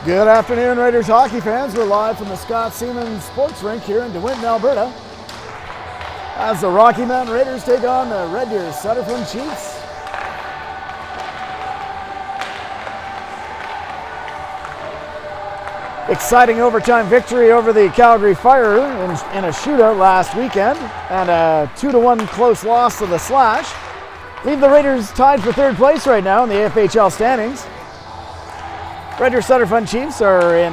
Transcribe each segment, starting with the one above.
Good afternoon, Raiders hockey fans. We're live from the Scott Seaman Sports Rink here in DeWinton, Alberta, as the Rocky Mountain Raiders take on the Red Deer Sutterfund Chiefs. Exciting overtime victory over the Calgary Fire in a shootout last weekend, and a 2-1 close loss to the Slash leave the Raiders tied for third place right now in the AFHL standings. Red Deer Sutterfund Chiefs are in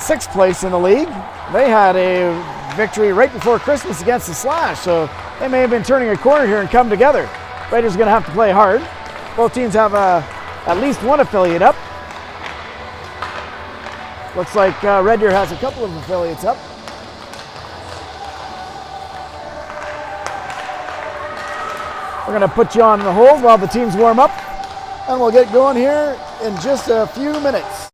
sixth place in the league. They had a victory right before Christmas against the Slash, so they may have been turning a corner here and come together. Raiders are going to have to play hard. Both teams have at least one affiliate up. Looks like Red Deer has a couple of affiliates up. We're going to put you on the hold while the teams warm up, and we'll get going here in just a few minutes.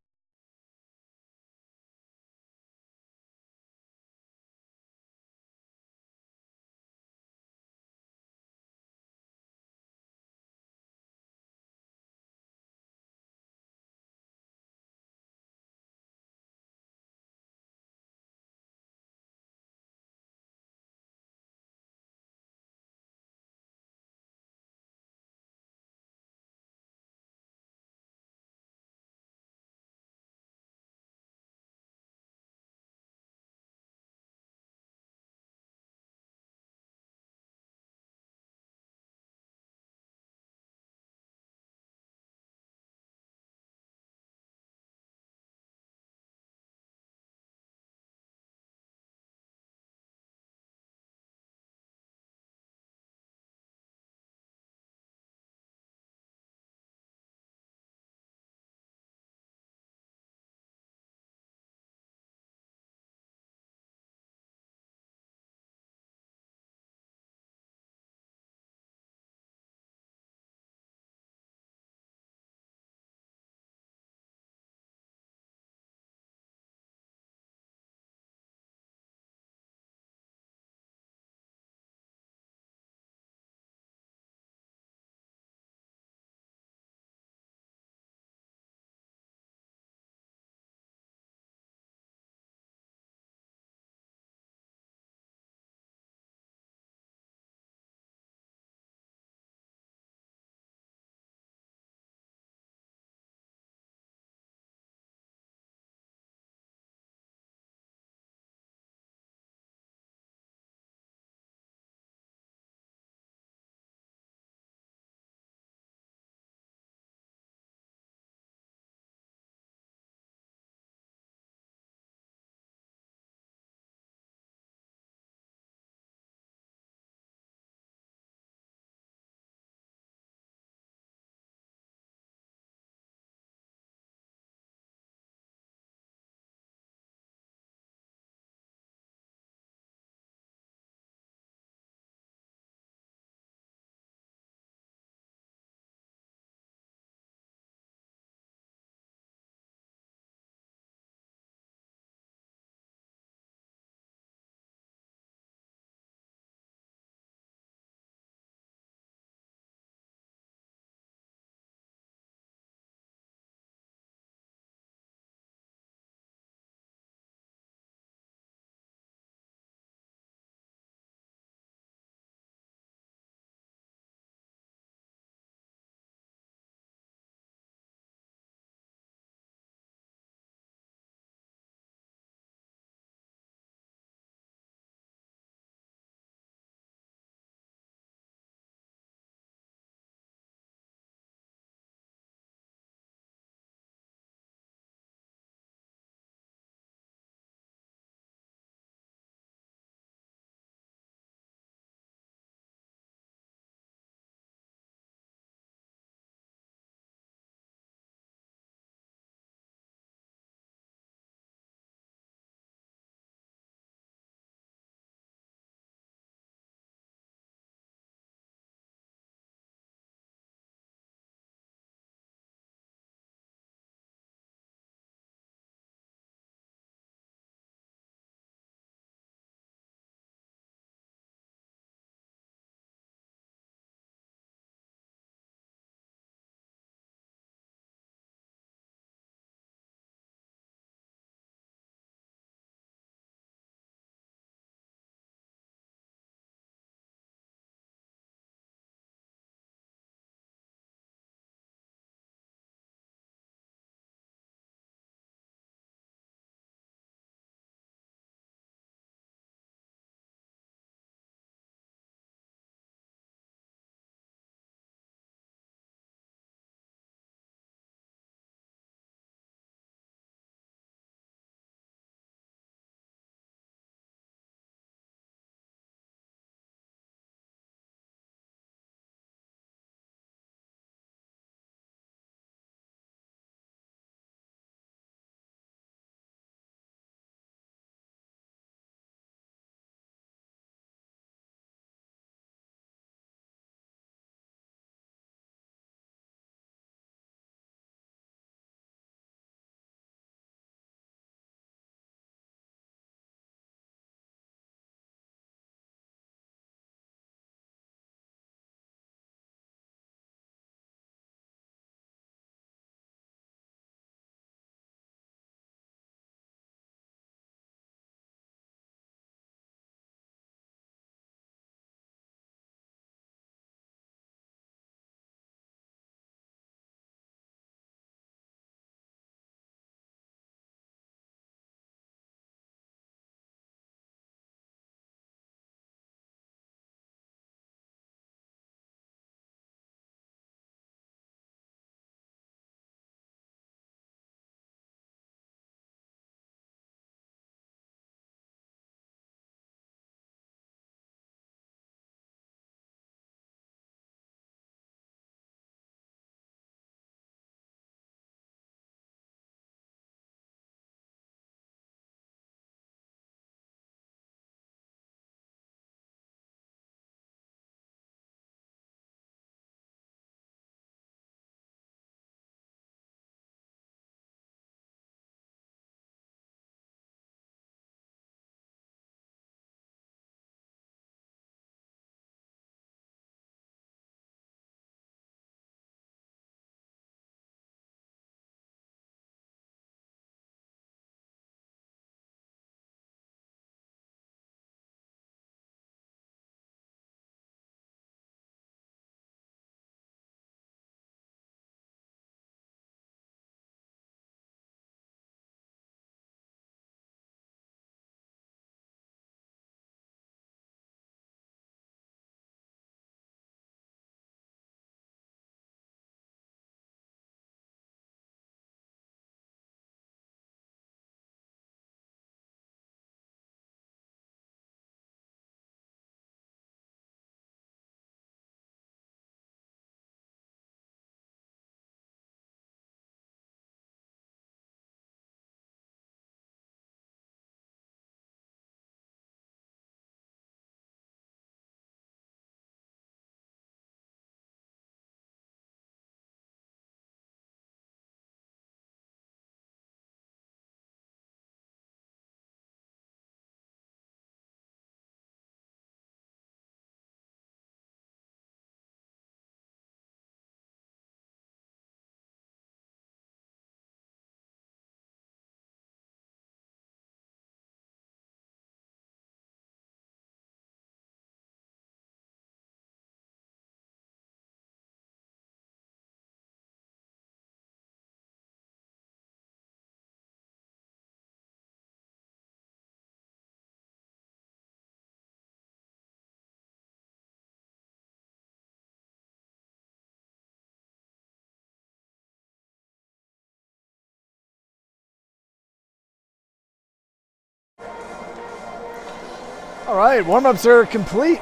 All right, warm-ups are complete.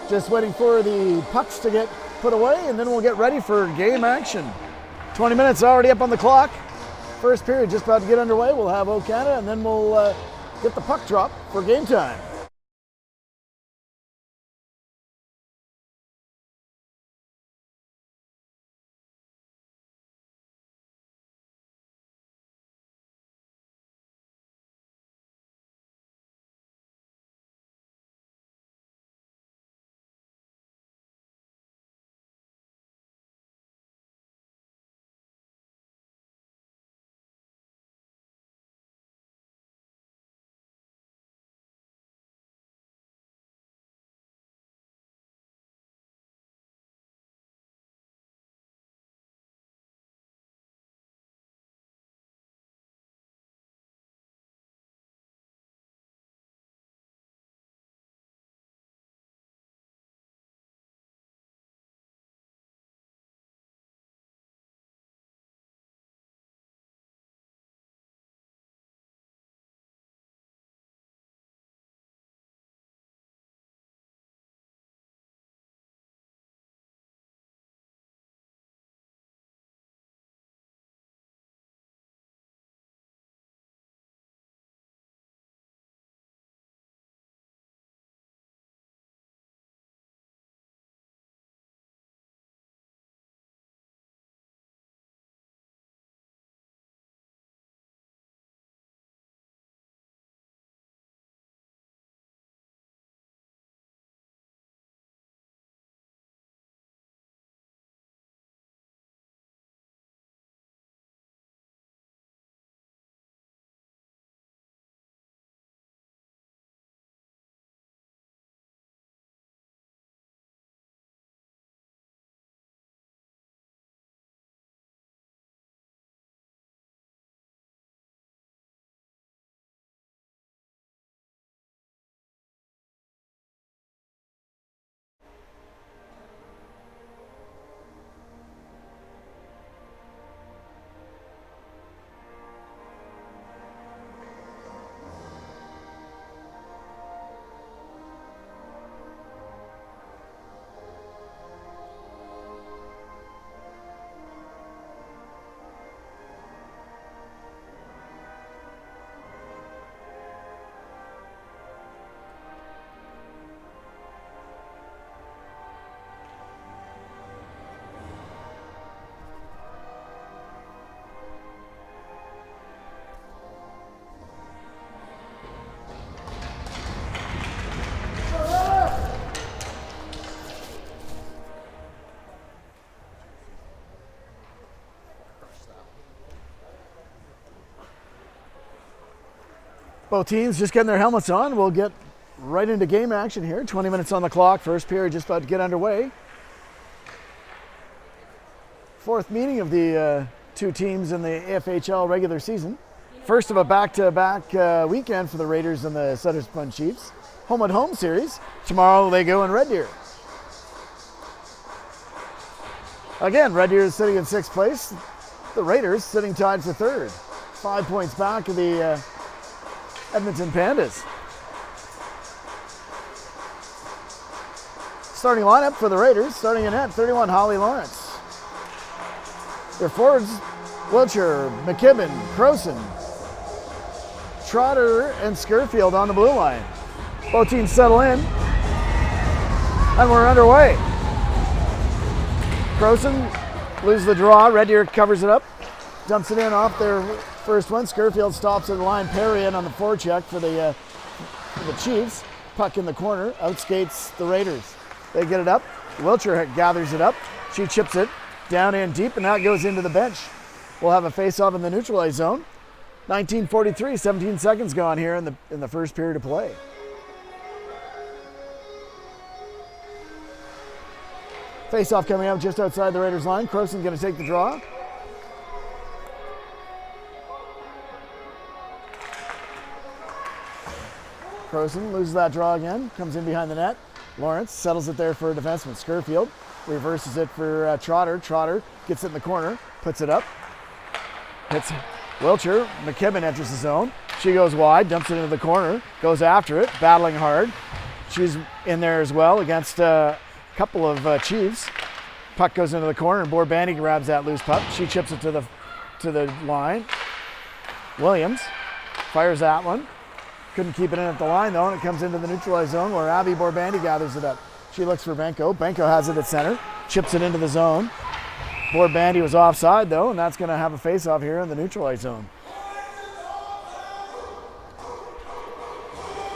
Just waiting for the pucks to get put away, and then we'll get ready for game action. 20 minutes already up on the clock. First period just about to get underway. We'll have O'Cana, and then we'll get the puck drop for game time. Both teams just getting their helmets on. We'll get right into game action here. 20 minutes on the clock. First period just about to get underway. Fourth meeting of the two teams in the AFHL regular season. First of a back-to-back weekend for the Raiders and the Sutterfund Chiefs. Home-at-home series. Tomorrow they go in Red Deer. Again, Red Deer is sitting in sixth place. The Raiders sitting tied for third. 5 points back of the Edmonton Pandas. Starting lineup for the Raiders, starting in net, 31, Holly Lawrence. Their forwards, Wilcher, McKibben, Croson, Trotter, and Scurfield on the blue line. Both teams settle in, and we're underway. Croson loses the draw, Red Deer covers it up, dumps it in off their first one. Scurfield stops at the line, parry in on the forecheck for the Chiefs. Puck in the corner, outskates the Raiders. They get it up, Wilcher gathers it up, she chips it down in deep, and that goes into the bench. We'll have a face-off in the neutralized zone. 19:43, 17 seconds gone here in the first period of play. Face-off coming up just outside the Raiders line. Croson going to take the draw. Croson loses that draw again, comes in behind the net. Lawrence settles it there for a defenseman. Scurfield reverses it for Trotter. Trotter gets it in the corner, puts it up. Hits Wilcher. McKibben enters the zone. She goes wide, dumps it into the corner, goes after it, battling hard. She's in there as well against a couple of Chiefs. Puck goes into the corner and Borbandy grabs that loose puck. She chips it to the line. Williams fires that one. Couldn't keep it in at the line though, and it comes into the neutralized zone where Abby Borbandy gathers it up. She looks for Benko. Benko has it at center, chips it into the zone. Borbandy was offside though, and that's going to have a face-off here in the neutralized zone.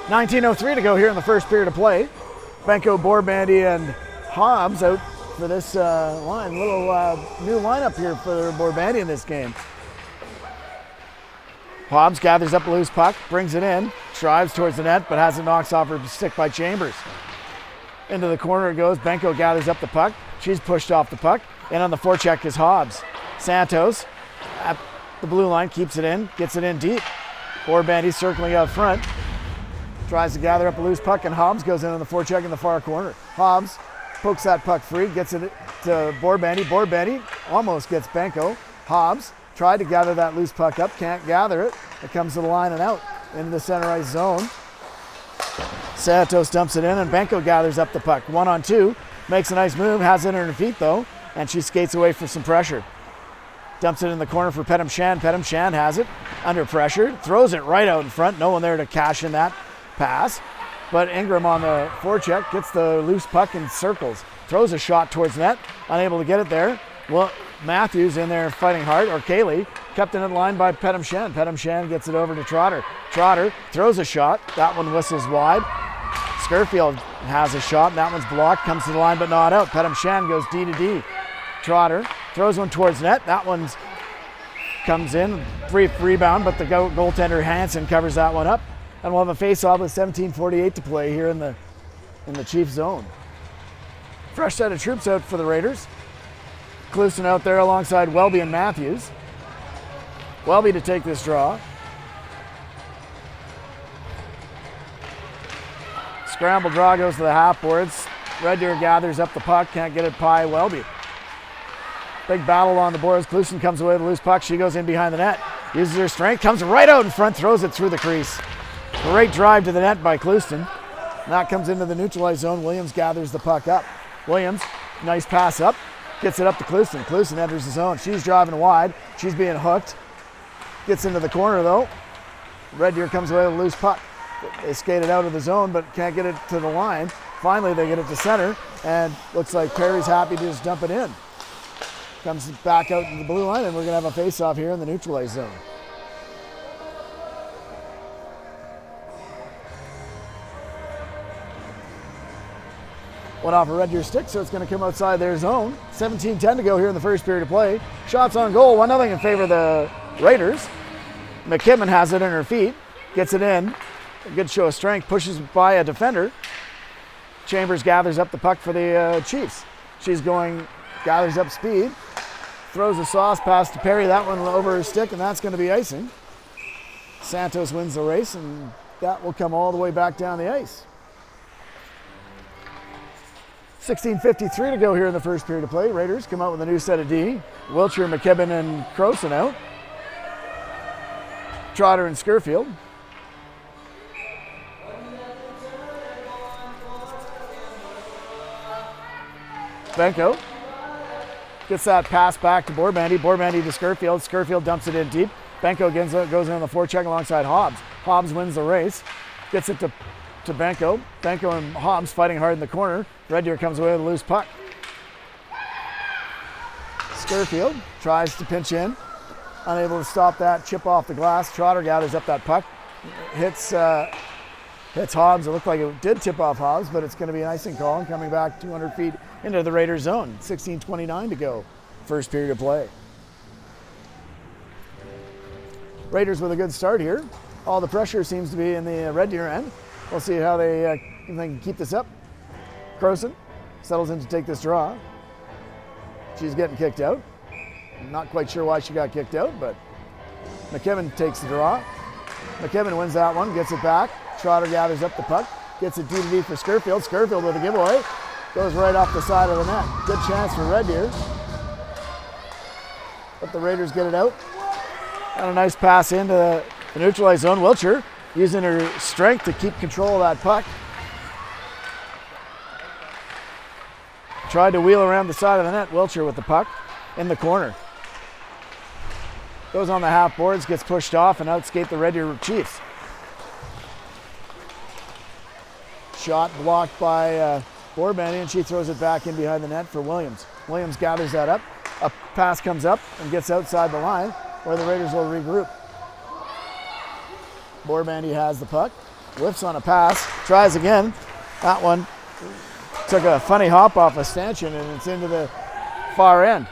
19:03 to go here in the first period of play. Benko, Borbandy, and Hobbs out for this line. Little new lineup here for Borbandy in this game. Hobbs gathers up a loose puck, brings it in, strives towards the net, but has it knocked off her stick by Chambers. Into the corner it goes. Benko gathers up the puck. She's pushed off the puck. And on the forecheck is Hobbs. Santos at the blue line keeps it in, gets it in deep. Borbandy circling out front. Tries to gather up a loose puck, and Hobbs goes in on the forecheck in the far corner. Hobbs pokes that puck free, gets it to Borbandy. Borbandy almost gets Benko. Hobbs tried to gather that loose puck up, can't gather it. It comes to the line and out into the center ice zone. Santos dumps it in, and Benko gathers up the puck. 1-on-2, makes a nice move, has it in her feet though, and she skates away for some pressure. Dumps it in the corner for Pedam Shan. Pedam Shan has it under pressure, throws it right out in front. No one there to cash in that pass, but Ingram on the forecheck gets the loose puck and circles, throws a shot towards net, unable to get it there. Well, Matthews in there fighting hard, or Kaylee, kept in line by Pedam Shan. Pedam Shan gets it over to Trotter. Trotter throws a shot, that one whistles wide. Scurfield has a shot, and that one's blocked, comes to the line but not out. Pedam Shan goes D to D. Trotter throws one towards net, that one's comes in, brief rebound, but the goaltender Hansen covers that one up. And we'll have a face-off with 17:48 to play here in the Chiefs zone. Fresh set of troops out for the Raiders. Cluson out there alongside Welby and Matthews. Welby to take this draw. Scramble draw goes to the half boards. Red Deer gathers up the puck, can't get it by Welby. Big battle on the boards. Cluson comes away with a loose puck. She goes in behind the net. Uses her strength, comes right out in front, throws it through the crease. Great drive to the net by Cluson. That comes into the neutralized zone. Williams gathers the puck up. Williams, nice pass up, gets it up to Cluson. Cluson enters the zone. She's driving wide. She's being hooked. Gets into the corner though. Red Deer comes away with a loose puck. They skate it out of the zone but can't get it to the line. Finally they get it to center, and looks like Perry's happy to just dump it in. Comes back out to the blue line, and we're going to have a face-off here in the neutralized zone. Went off a Red Deer stick, so it's going to come outside their zone. 17:10 to go here in the first period of play. Shots on goal, 1-0 in favor of the Raiders. McKibben has it in her feet, gets it in. A good show of strength, pushes by a defender. Chambers gathers up the puck for the Chiefs. She's going, gathers up speed, throws a sauce pass to Perry, that one over her stick, and that's going to be icing. Santos wins the race, and that will come all the way back down the ice. 16:53 to go here in the first period of play. Raiders come out with a new set of D. Wiltshire, McKibben, and Croson out. Trotter and Scurfield. Benko gets that pass back to Borbandy. Borbandy to Scurfield. Scurfield dumps it in deep. Benko goes in on the forecheck alongside Hobbs. Hobbs wins the race. Gets it to Benko. Benko and Hobbs fighting hard in the corner. Red Deer comes away with a loose puck. Scurfield tries to pinch in. Unable to stop that chip off the glass. Trotter gathers up that puck. Hits Hobbs. It looked like it did tip off Hobbs, but it's going to be an icing call and coming back 200 feet into the Raiders zone. 16:29 to go. First period of play. Raiders with a good start here. All the pressure seems to be in the Red Deer end. We'll see how they can keep this up. Croson settles in to take this draw. She's getting kicked out. Not quite sure why she got kicked out, but McKibben takes the draw. McKibben wins that one, gets it back. Trotter gathers up the puck, gets it D to D for Scurfield. Scurfield with a giveaway. Goes right off the side of the net. Good chance for Red Deer. But the Raiders get it out. And a nice pass into the neutralized zone. Wiltshire using her strength to keep control of that puck. tried to wheel around the side of the net. Wiltshire with the puck in the corner. Goes on the half boards, gets pushed off, and outskate the Red Deer Chiefs. Shot blocked by Borbandy, and she throws it back in behind the net for Williams. Williams gathers that up. A pass comes up and gets outside the line, where the Raiders will regroup. Borbandy has the puck, whiffs on a pass, tries again. That one took a funny hop off a stanchion, and it's into the far end.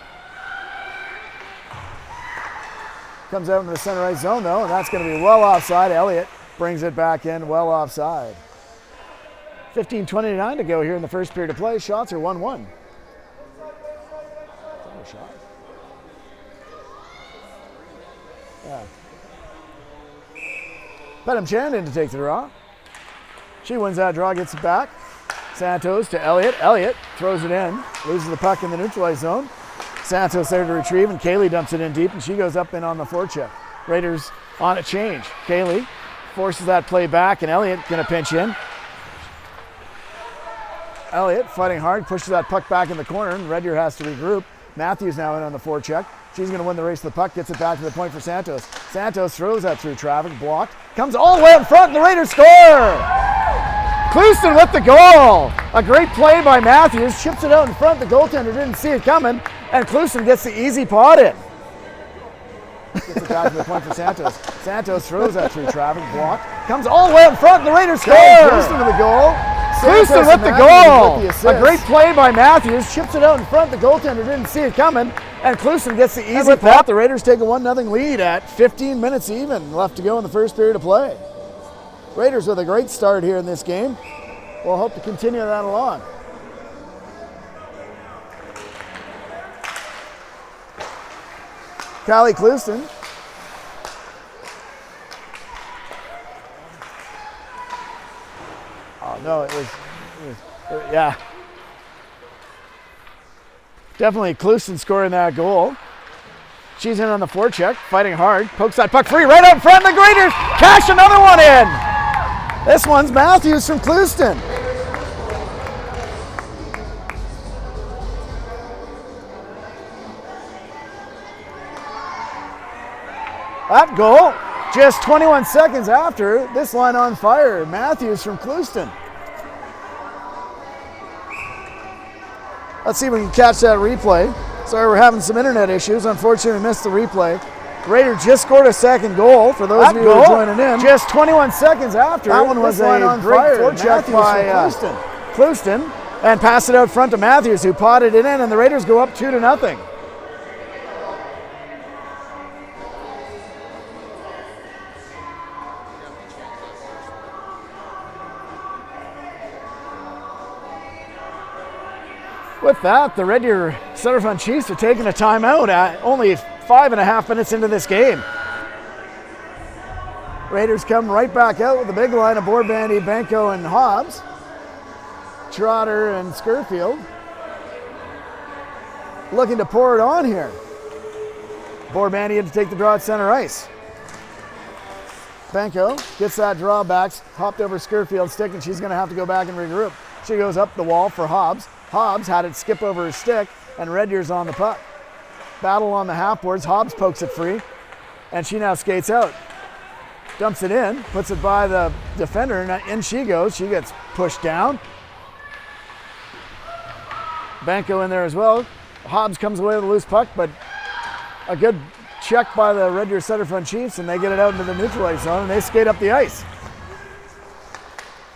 Comes out into the center right zone though, and that's going to be well offside. Elliott brings it back in, well offside. 15:29 to go here in the first period of play. Shots are 1-1. Shot. Yeah. Pettem Chan in to take the draw. She wins that draw, gets it back. Santos to Elliott. Elliott throws it in, loses the puck in the neutralized zone. Santos there to retrieve, and Kaylee dumps it in deep, and she goes up in on the forecheck. Raiders on a change. Kaylee forces that play back, and Elliott going to pinch in. Elliott fighting hard, pushes that puck back in the corner, and Red Deer has to regroup. Matthews now in on the forecheck. She's going to win the race to the puck, gets it back to the point for Santos. Santos throws that through traffic, blocked, comes all the way up front, and the Raiders score! Clouston with the goal! A great play by Matthews, chips it out in front, the goaltender didn't see it coming, and Clouston gets the easy pot in. Gets it back to the point for Santos. Santos throws that through traffic, blocked, comes all the way up front, and the Raiders score! Clouston with the goal. Clouston with the goal! A great play by Matthews, chips it out in front, the goaltender didn't see it coming, and Clouston gets the easy pot. The Raiders take a 1-0 lead at 15 minutes even left to go in the first period of play. Raiders with a great start here in this game. We'll hope to continue that along. Callie Clouston. Oh no, it was yeah. Definitely Clouston scoring that goal. She's in on the forecheck, fighting hard, pokes that puck free right out front, the Raiders cash another one in. This one's Matthews from Clouston. That goal, just 21 seconds after, this line on fire. Matthews from Clouston. Let's see if we can catch that replay. Sorry, we're having some internet issues. Unfortunately, we missed the replay. Raiders just scored a second goal for those of you who are joining in. Just 21 seconds after. That one was a great forecheck by Clouston, and pass it out front to Matthews, who potted it in, and the Raiders go up 2-0. With that, the Red Deer Sutterfund Chiefs are taking a timeout at only 5.5 minutes into this game. Raiders come right back out with a big line of Borbandy, Benko, and Hobbs. Trotter and Scurfield looking to pour it on here. Borbandy had to take the draw at center ice. Benko gets that draw back, hopped over Scurfield's stick, and she's going to have to go back and regroup. She goes up the wall for Hobbs. Hobbs had it skip over his stick, and Red Deer's on the puck. Battle on the half boards. Hobbs pokes it free, and she now skates out. Dumps it in, puts it by the defender, and in she goes. She gets pushed down. Benko in there as well. Hobbs comes away with a loose puck, but a good check by the Red Deer Sutterfund Chiefs, and they get it out into the neutralized zone, and they skate up the ice.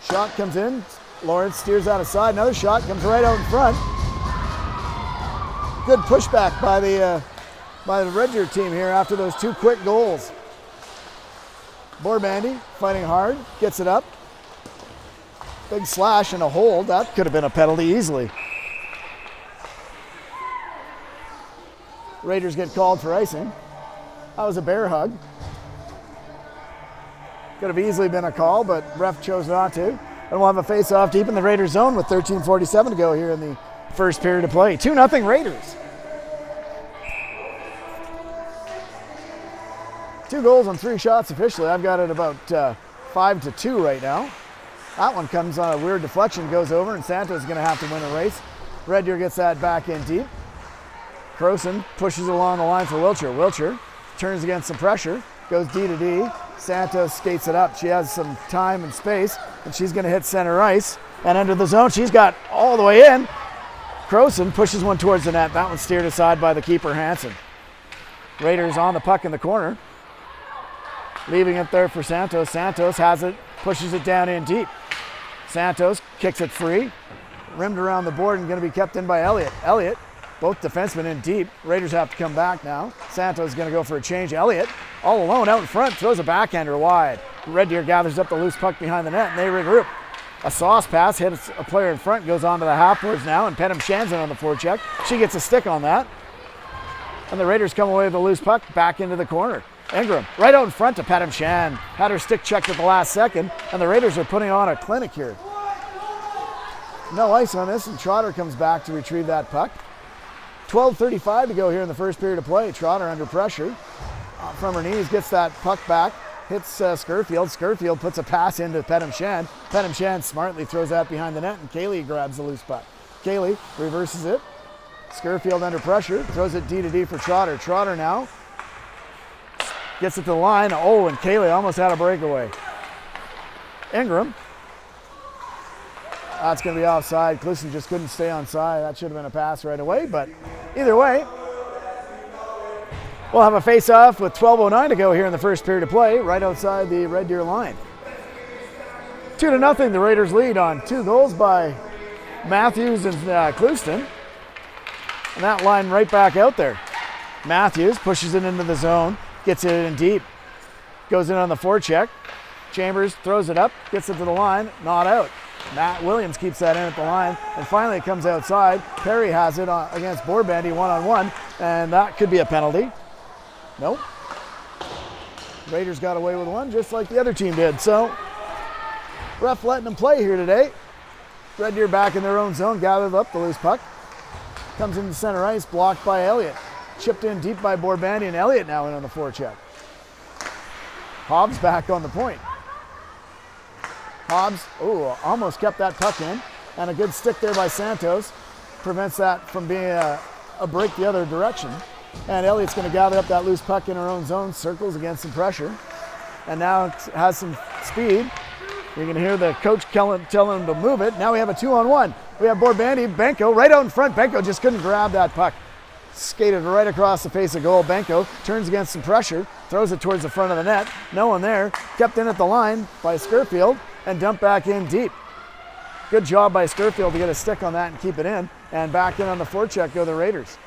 Shot comes in. Lawrence steers out aside. Another shot comes right out in front. Good pushback by the Red Deer team here after those two quick goals. Borbandy fighting hard, gets it up. Big slash and a hold. That could have been a penalty easily. Raiders get called for icing. That was a bear hug. Could have easily been a call, but ref chose not to. And we'll have a face-off deep in the Raiders zone with 13:47 to go here in the first period of play. 2-0 Raiders. 2 goals on 3 shots officially. I've got it about 5-2 right now. That one comes on a weird deflection, goes over, and Santos is going to have to win a race. Red Deer gets that back in deep. Croson pushes along the line for Wilcher. Wilcher turns against some pressure, goes D to D. Santos skates it up. She has some time and space, and she's going to hit center ice and under the zone. She's got all the way in. Croson pushes one towards the net. That one steered aside by the keeper, Hansen. Raiders on the puck in the corner. Leaving it there for Santos. Santos has it, pushes it down in deep. Santos kicks it free. Rimmed around the board and going to be kept in by Elliott. Elliott, both defensemen in deep. Raiders have to come back now. Santos is going to go for a change. Elliott, all alone out in front, throws a backhander wide. Red Deer gathers up the loose puck behind the net and they regroup. A sauce pass hits a player in front, goes on to the half boards now, and Penham Shan's in on the forecheck. She gets a stick on that. And the Raiders come away with the loose puck back into the corner. Ingram, right out in front to Penham Shan. Had her stick checked at the last second, and the Raiders are putting on a clinic here. No ice on this, and Trotter comes back to retrieve that puck. 12:35 to go here in the first period of play. Trotter under pressure from her knees, gets that puck back, hits Scurfield. Scurfield puts a pass into Penham Shan. Penham Shan smartly throws that behind the net, and Kaylee grabs the loose puck. Kaylee reverses it. Scurfield under pressure, throws it D to D for Trotter. Trotter now gets it to the line. Oh, and Kaylee almost had a breakaway. Ingram. That's going to be offside. Clisson just couldn't stay on side. That should have been a pass right away, but either way, we'll have a face-off with 12:09 to go here in the first period of play, right outside the Red Deer line. 2-0, the Raiders lead on 2 goals by Matthews and Clouston. And that line right back out there. Matthews pushes it into the zone, gets it in deep, goes in on the forecheck. Chambers throws it up, gets it to the line, not out. Matt Williams keeps that in at the line, and finally it comes outside. Perry has it against Bourbandy one-on-one, and that could be a penalty. Nope. Raiders got away with one, just like the other team did. So, ref letting them play here today. Red Deer back in their own zone, gathered up the loose puck. Comes into center ice, blocked by Elliott. Chipped in deep by Bourbandy, and Elliott now in on the forecheck. Hobbs back on the point. Hobbs, almost kept that puck in, and a good stick there by Santos prevents that from being a break the other direction. And Elliott's going to gather up that loose puck in her own zone, circles against some pressure, and now has some speed. You're going to hear the coach telling him to move it. Now we have a 2-on-1. We have Bourbandy, Benko right out in front. Benko just couldn't grab that puck. Skated right across the face of goal. Benko turns against some pressure, throws it towards the front of the net. No one there. Kept in at the line by Scurfield and dumped back in deep. Good job by Scurfield to get a stick on that and keep it in. And back in on the forecheck go the Raiders.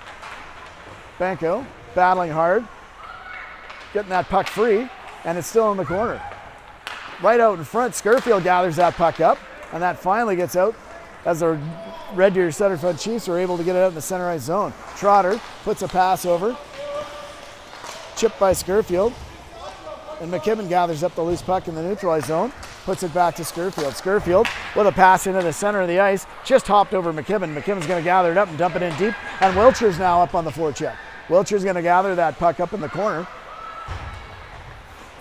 Benko battling hard, getting that puck free, and it's still in the corner. Right out in front, Scurfield gathers that puck up, and that finally gets out as the Red Deer Sutterfund Chiefs are able to get it out in the center ice zone. Trotter puts a pass over, chipped by Scurfield, and McKibben gathers up the loose puck in the neutral ice zone, puts it back to Scurfield. Scurfield with a pass into the center of the ice, just hopped over McKibben. McKibben's going to gather it up and dump it in deep, and Wilcher's now up on the forecheck. Wilcher's going to gather that puck up in the corner,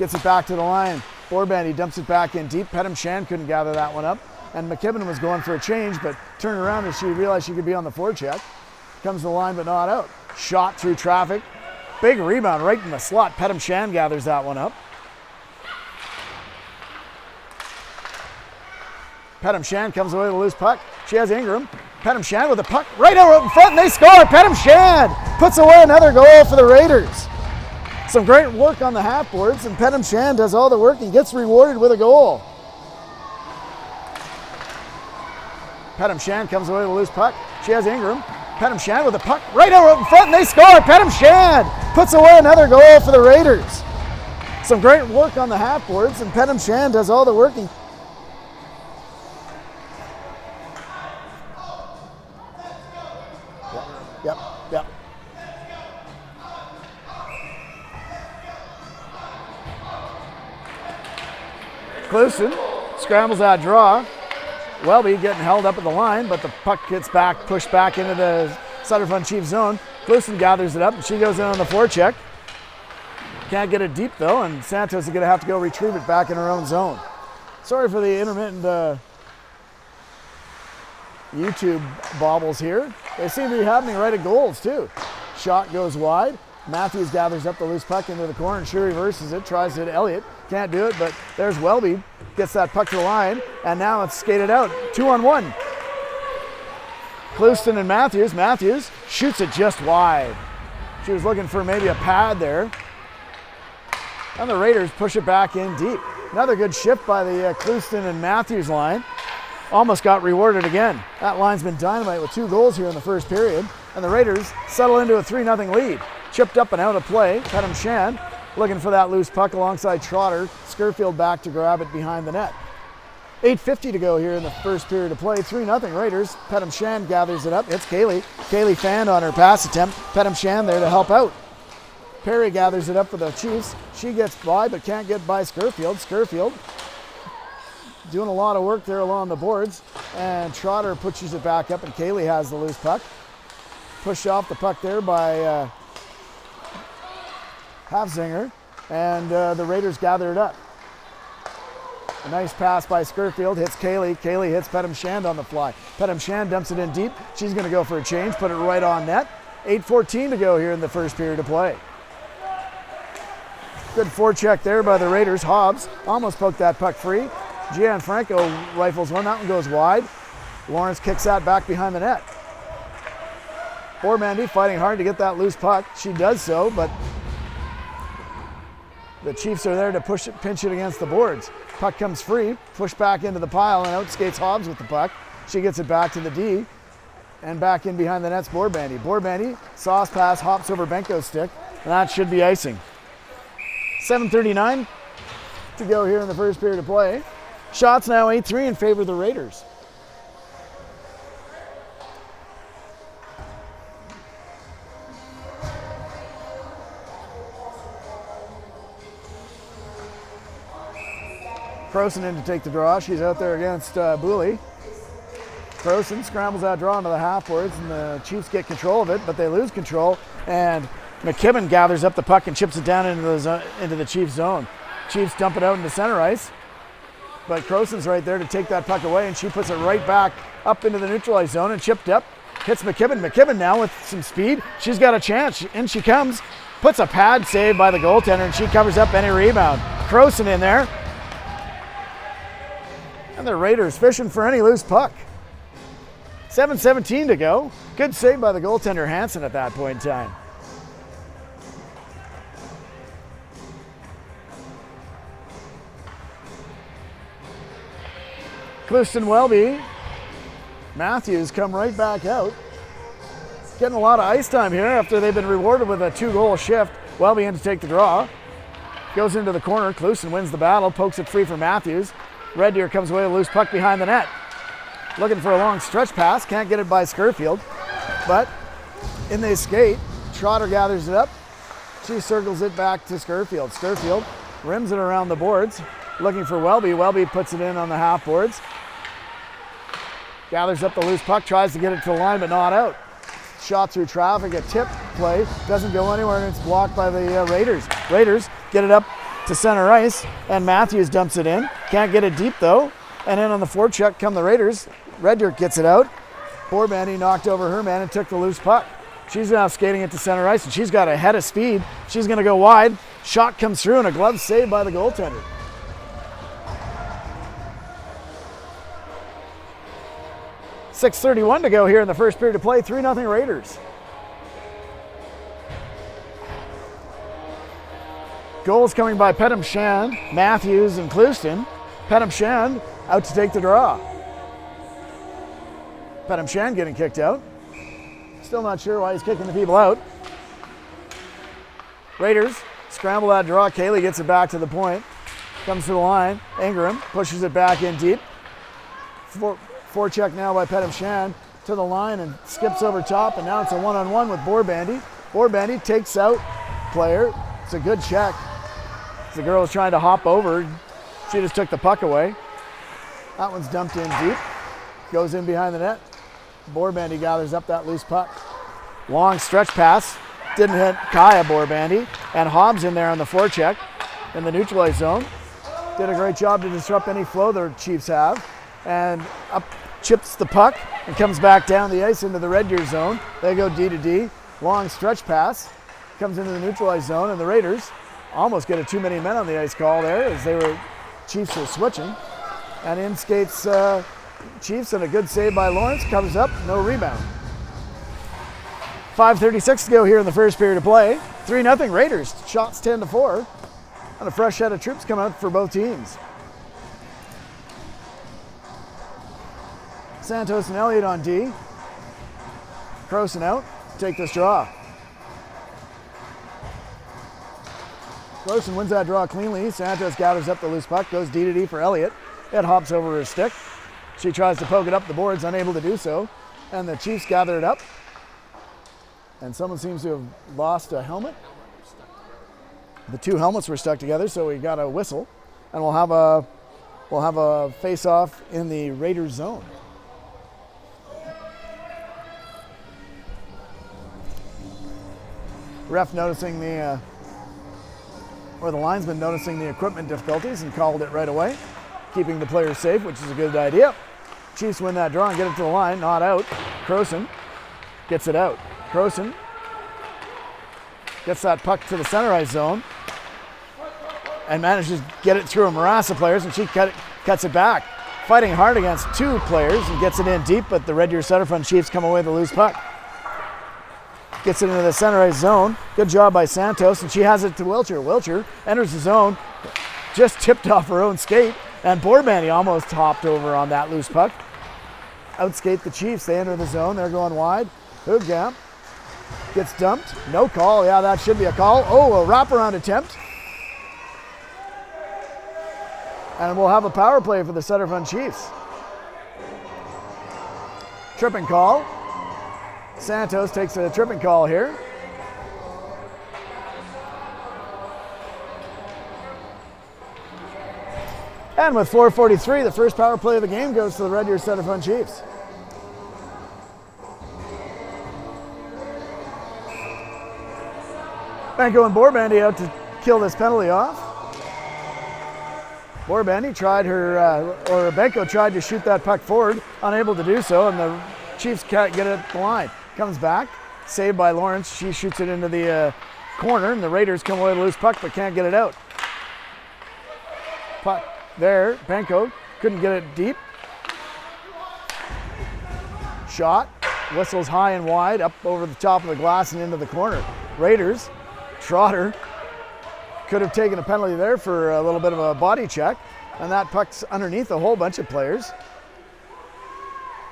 gets it back to the line. Bourbandy dumps it back in deep. Penham Shan couldn't gather that one up, and McKibben was going for a change, but turned around as she realized she could be on the forecheck. Comes to the line, but not out. Shot through traffic. Big rebound right in the slot. Penham Shan gathers that one up. Penham Shan comes away with a loose puck. She has Ingram. Penham Shan with the puck right out in front, and they score. Penham Shan puts away another goal for the Raiders. Some great work on the half boards, and Penham Shan does all the work and gets rewarded with a goal. Penham Shan comes away with a loose puck. She has Ingram. Penham Shan with the puck right out in front, and they score. Penham Shan puts away another goal for the Raiders. Some great work on the half boards, and Penham Shan does all the work. Yep. Clouston scrambles that draw. Welby getting held up at the line, but the puck gets pushed back into the Sutterfund Chiefs zone. Clouston gathers it up, and she goes in on the forecheck. Can't get it deep though, and Santos is going to have to go retrieve it back in her own zone. Sorry for the intermittent YouTube bobbles here. They seem to be happening right at goals too. Shot goes wide. Matthews gathers up the loose puck into the corner and she reverses it, tries to hit Elliott. Can't do it, but there's Welby. Gets that puck to the line, and now it's skated out. 2-on-1. Clouston and Matthews. Matthews shoots it just wide. She was looking for maybe a pad there. And the Raiders push it back in deep. Another good shift by the Clouston and Matthews line. Almost got rewarded again. That line's been dynamite with 2 goals here in the first period. And the Raiders settle into a 3-0 lead. Chipped up and out of play. Pedam Shan looking for that loose puck alongside Trotter. Skurfield back to grab it behind the net. 8:50 to go here in the first period of play. 3-0 Raiders. Pedam Shan gathers it up. It's Kaylee. Kaylee fanned on her pass attempt. Pedam Shan there to help out. Perry gathers it up for the Chiefs. She gets by but can't get by Skurfield. Skurfield doing a lot of work there along the boards. And Trotter pushes it back up and Kaylee has the loose puck. Pushed off the puck there by Hafzinger. And the Raiders gather it up. A nice pass by Skurfield, hits Kaylee. Kaylee hits Pedam Shand on the fly. Pedam Shand dumps it in deep. She's going to go for a change, put it right on net. 8:14 to go here in the first period of play. Good forecheck there by the Raiders. Hobbs almost poked that puck free. Gianfranco rifles one. That one goes wide. Lawrence kicks that back behind the net. Bormandy fighting hard to get that loose puck. She does so, but the Chiefs are there to push it, pinch it against the boards. Puck comes free, pushed back into the pile, and out skates Hobbs with the puck. She gets it back to the D, and back in behind the net's Borbandy. Borbandy, sauce pass, hops over Benko's stick, and that should be icing. 7:39 to go here in the first period of play. Shots now 8-3 in favor of the Raiders. Croson in to take the draw. She's out there against Booley. Croson scrambles that draw into the half boards, and the Chiefs get control of it, but they lose control, and McKibben gathers up the puck and chips it down into the Chiefs zone. Chiefs dump it out into center ice, but Croson's right there to take that puck away, and she puts it right back up into the neutralized zone and chipped up. Hits McKibben. McKibben now with some speed. She's got a chance. In she comes. Puts a pad save by the goaltender, and she covers up any rebound. Croson in there. And the Raiders fishing for any loose puck. 7:17 to go. Good save by the goaltender Hansen at that point in time. Clouston Welby. Matthews come right back out. Getting a lot of ice time here after they've been rewarded with a 2-goal shift. Welby in to take the draw. Goes into the corner. Clouston wins the battle. Pokes it free for Matthews. Red Deer comes away with a loose puck behind the net. Looking for a long stretch pass. Can't get it by Skurfield. But in they skate. Trotter gathers it up. She circles it back to Skurfield. Skurfield rims it around the boards. Looking for Welby. Welby puts it in on the half boards. Gathers up the loose puck. Tries to get it to the line, but not out. Shot through traffic. A tip play. Doesn't go anywhere, and it's blocked by the Raiders. Raiders get it up to center ice, and Matthews dumps it in. Can't get it deep though. And then on the forecheck come the Raiders. Red Deer gets it out. Borbandy knocked over her man and took the loose puck. She's now skating it to center ice, and she's got a head of speed. She's going to go wide. Shot comes through, and a glove save by the goaltender. .6:31 to go here in the first period of play. 3-0 Raiders. Goals coming by Pedam Shand, Matthews, and Clouston. Pedam Shand out to take the draw. Pedam Shand getting kicked out. Still not sure why he's kicking the people out. Raiders scramble that draw. Kaylee gets it back to the point. Comes to the line. Ingram pushes it back in deep. Forecheck now by Pedam Shand to the line and skips over top, and now it's a one-on-one with Borbandy. Borbandy takes out player. It's a good check. The girl was trying to hop over. She just took the puck away. That one's dumped in deep. Goes in behind the net. Borbandy gathers up that loose puck. Long stretch pass. Didn't hit Kaya Borbandy. And Hobbs in there on the forecheck in the neutralized zone. Did a great job to disrupt any flow the Chiefs have. and up chips the puck and comes back down the ice into the Red Deer zone. They go D to D, long stretch pass, comes into the neutralized zone, and the Raiders almost get a too many men on the ice call there as Chiefs were switching. And in skates Chiefs, and a good save by Lawrence, covers up, no rebound. 5:36 to go here in the first period of play. 3-0 Raiders, shots 10-4, and a fresh set of troops come out for both teams. Santos and Elliott on D. Croson out, take this draw. Croson wins that draw cleanly. Santos gathers up the loose puck, goes D to D for Elliott. It hops over her stick. She tries to poke it up the boards, unable to do so. And the Chiefs gather it up. And someone seems to have lost a helmet. The two helmets were stuck together, so we got a whistle. And we'll have a face-off in the Raiders zone. Ref noticing the linesman noticing the equipment difficulties and called it right away, keeping the players safe, which is a good idea. Chiefs win that draw and get it to the line, not out. Croson gets it out. Croson gets that puck to the center ice zone and manages to get it through a morass of players, and she cuts it back. Fighting hard against two players and gets it in deep, but the Red Deer Sutterfund Chiefs come away with the loose puck. Gets it into the center ice zone. Good job by Santos, and she has it to Wilcher. Wilcher enters the zone, just tipped off her own skate, and Borbani almost hopped over on that loose puck. Outskate the Chiefs. They enter the zone. They're going wide. Hoogkamp gets dumped. No call. Yeah, that should be a call. Oh, a wraparound attempt. And we'll have a power play for the Sutterfund Chiefs. Tripping call. Santos takes a tripping call here. And with 4:43, the first power play of the game goes to the Red Deer Sutterfund Chiefs. Benko and Borbandi out to kill this penalty off. Borbandi tried Benko tried to shoot that puck forward, unable to do so, and the Chiefs can't get it at the line. Comes back, saved by Lawrence. She shoots it into the corner, and the Raiders come away with a loose puck but can't get it out. Puck there, Benko couldn't get it deep. Shot, whistles high and wide, up over the top of the glass and into the corner. Raiders, Trotter could have taken a penalty there for a little bit of a body check, and that puck's underneath a whole bunch of players.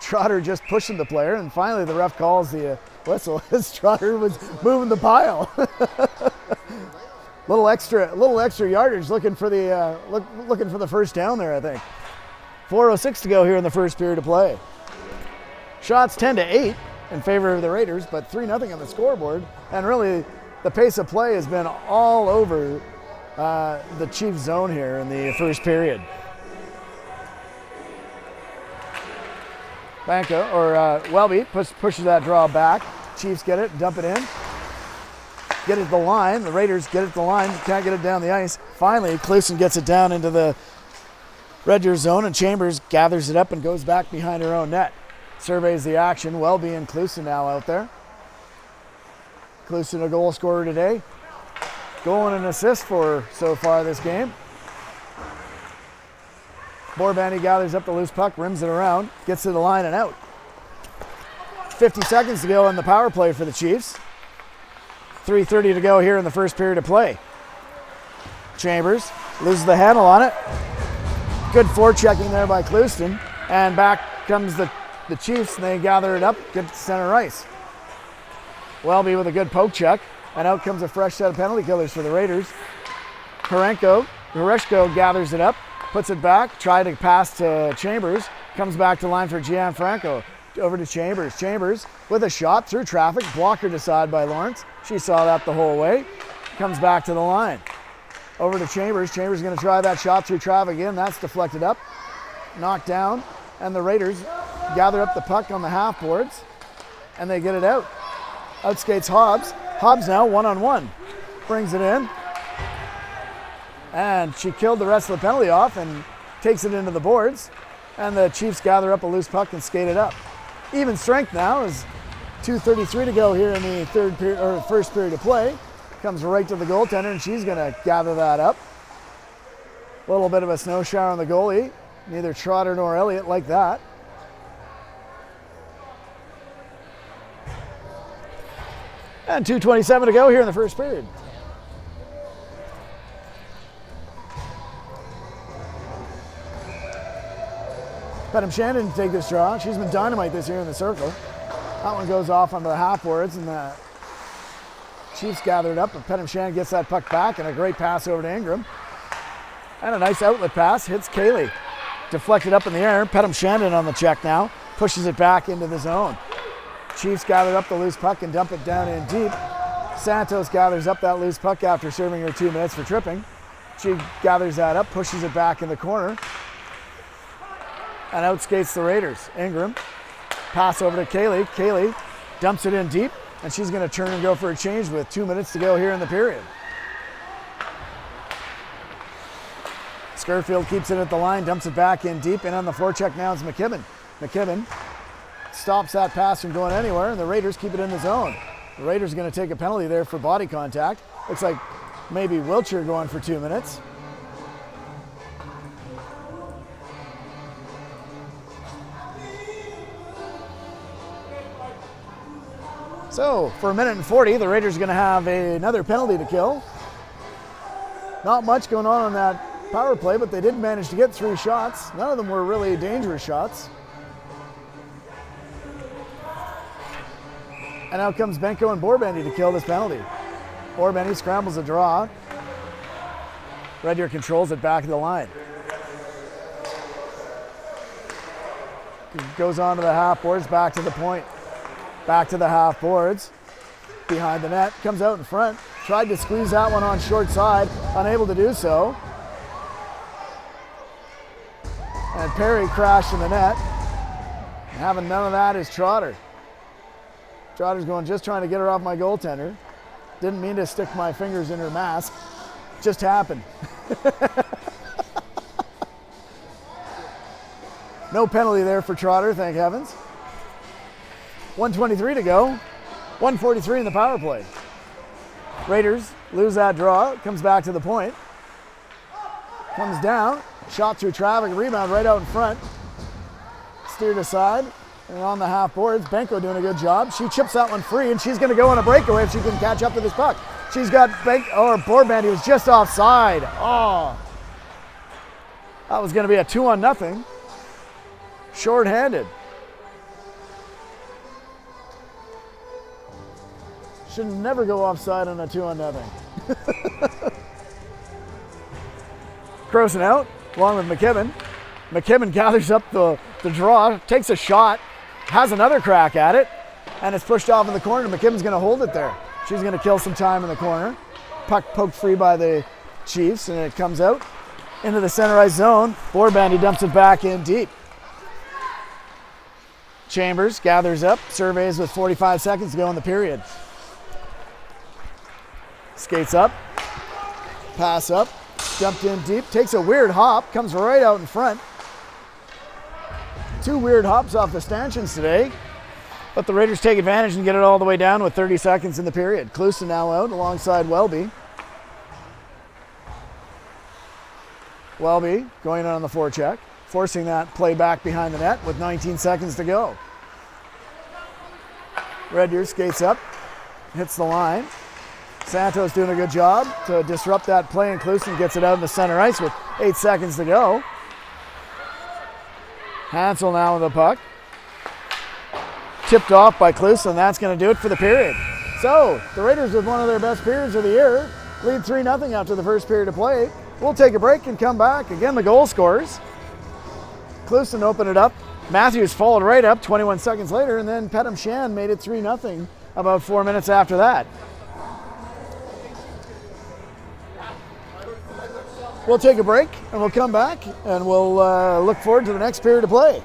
Trotter just pushing the player, and finally the ref calls the whistle as Trotter was moving the pile. little extra yardage, looking for the first down there, I think. 4:06 to go here in the first period of play. Shots 10-8 in favor of the Raiders, but 3-0 on the scoreboard, and really the pace of play has been all over the Chiefs zone here in the first period. Benko, or Welby, pushes that draw back. Chiefs get it, dump it in. Get it to the line. The Raiders get it to the line. Can't get it down the ice. Finally, Cluson gets it down into the Red Deer zone, and Chambers gathers it up and goes back behind her own net. Surveys the action. Welby and Cluson now out there. Cluson a goal scorer today. Goal and an assist for her so far this game. Borbandi gathers up the loose puck, rims it around, gets to the line and out. 50 seconds to go on the power play for the Chiefs. 3:30 to go here in the first period of play. Chambers loses the handle on it. Good forechecking there by Cluson. And back comes the Chiefs, and they gather it up, get to center ice. Welby with a good poke check, and out comes a fresh set of penalty killers for the Raiders. Horeshko gathers it up, puts it back, tried to pass to Chambers, comes back to line for Gianfranco. Over to Chambers. Chambers with a shot through traffic, blocker decided by Lawrence. She saw that the whole way. Comes back to the line. Over to Chambers. Chambers going to try that shot through traffic again. That's deflected up, knocked down, and the Raiders gather up the puck on the half boards, and they get it out. Outskates Hobbs. Hobbs now one-on-one. Brings it in. And she killed the rest of the penalty off and takes it into the boards. And the Chiefs gather up a loose puck and skate it up. Even strength now as 2:33 to go here in the first period of play. Comes right to the goaltender, and she's going to gather that up. A little bit of a snow shower on the goalie. Neither Trotter nor Elliott like that. And 2:27 to go here in the first period. Pettem Shannon didn't take this draw. She's been dynamite this year in the circle. That one goes off onto the half-boards, and the Chiefs gather it up, and Pettem Shannon gets that puck back, and a great pass over to Ingram. And a nice outlet pass, hits Kaylee. Deflected up in the air. Pettem Shannon on the check now. Pushes it back into the zone. Chiefs gather up the loose puck and dump it down in deep. Santos gathers up that loose puck after serving her 2 minutes for tripping. She gathers that up, pushes it back in the corner, and outskates the Raiders. Ingram, pass over to Kaylee. Kaylee dumps it in deep, and she's going to turn and go for a change with 2 minutes to go here in the period. Skerfield keeps it at the line, dumps it back in deep, and on the forecheck now is McKibben. McKibben stops that pass from going anywhere, and the Raiders keep it in the zone. The Raiders are going to take a penalty there for body contact. Looks like maybe Wiltshire going for 2 minutes. So, for 1:40, the Raiders are going to have another penalty to kill. Not much going on that power play, but they did manage to get 3 shots. None of them were really dangerous shots. And out comes Benko and Borbandy to kill this penalty. Borbandy scrambles a draw. Red Deer controls it back of the line. Goes on to the half boards, back to the point. Back to the half boards. Behind the net, comes out in front. Tried to squeeze that one on short side, unable to do so. And Perry crashed in the net. Having none of that is Trotter. Trotter's going, just trying to get her off my goaltender. Didn't mean to stick my fingers in her mask. Just happened. No penalty there for Trotter, thank heavens. 1:23 to go. 1:43 in the power play. Raiders lose that draw. Comes back to the point. Comes down. Shot through traffic. Rebound right out in front. Steered aside. And on the half boards, Benko doing a good job. She chips that one free, and she's going to go on a breakaway if she can catch up to this puck. She's got Borbandy was just offside. Oh, that was going to be a 2-0. Short-handed. Should never go offside on a 2-0. Croson out, along with McKibben. McKibben gathers up the draw, takes a shot, has another crack at it, and it's pushed off in the corner. McKibben's going to hold it there. She's going to kill some time in the corner. Puck poked free by the Chiefs, and it comes out into the center ice zone. Borbandy dumps it back in deep. Chambers gathers up, surveys with 45 seconds to go in the period. Skates up, pass up, dumped in deep, takes a weird hop, comes right out in front. 2 weird hops off the stanchions today, but the Raiders take advantage and get it all the way down with 30 seconds in the period. Klusen now out alongside Welby. Welby going on the forecheck, forcing that play back behind the net with 19 seconds to go. Red Deer skates up, hits the line. Santos doing a good job to disrupt that play, and Klusen gets it out in the center ice with 8 seconds to go. Hansel now with the puck. Tipped off by Klusen. That's going to do it for the period. So, the Raiders with one of their best periods of the year lead 3-0 after the first period of play. We'll take a break and come back. Again, the goal scorers. Klusen opened it up. Matthews followed right up 21 seconds later, and then Pettem Shan made it 3-0 about 4 minutes after that. We'll take a break and we'll come back and we'll look forward to the next period of play.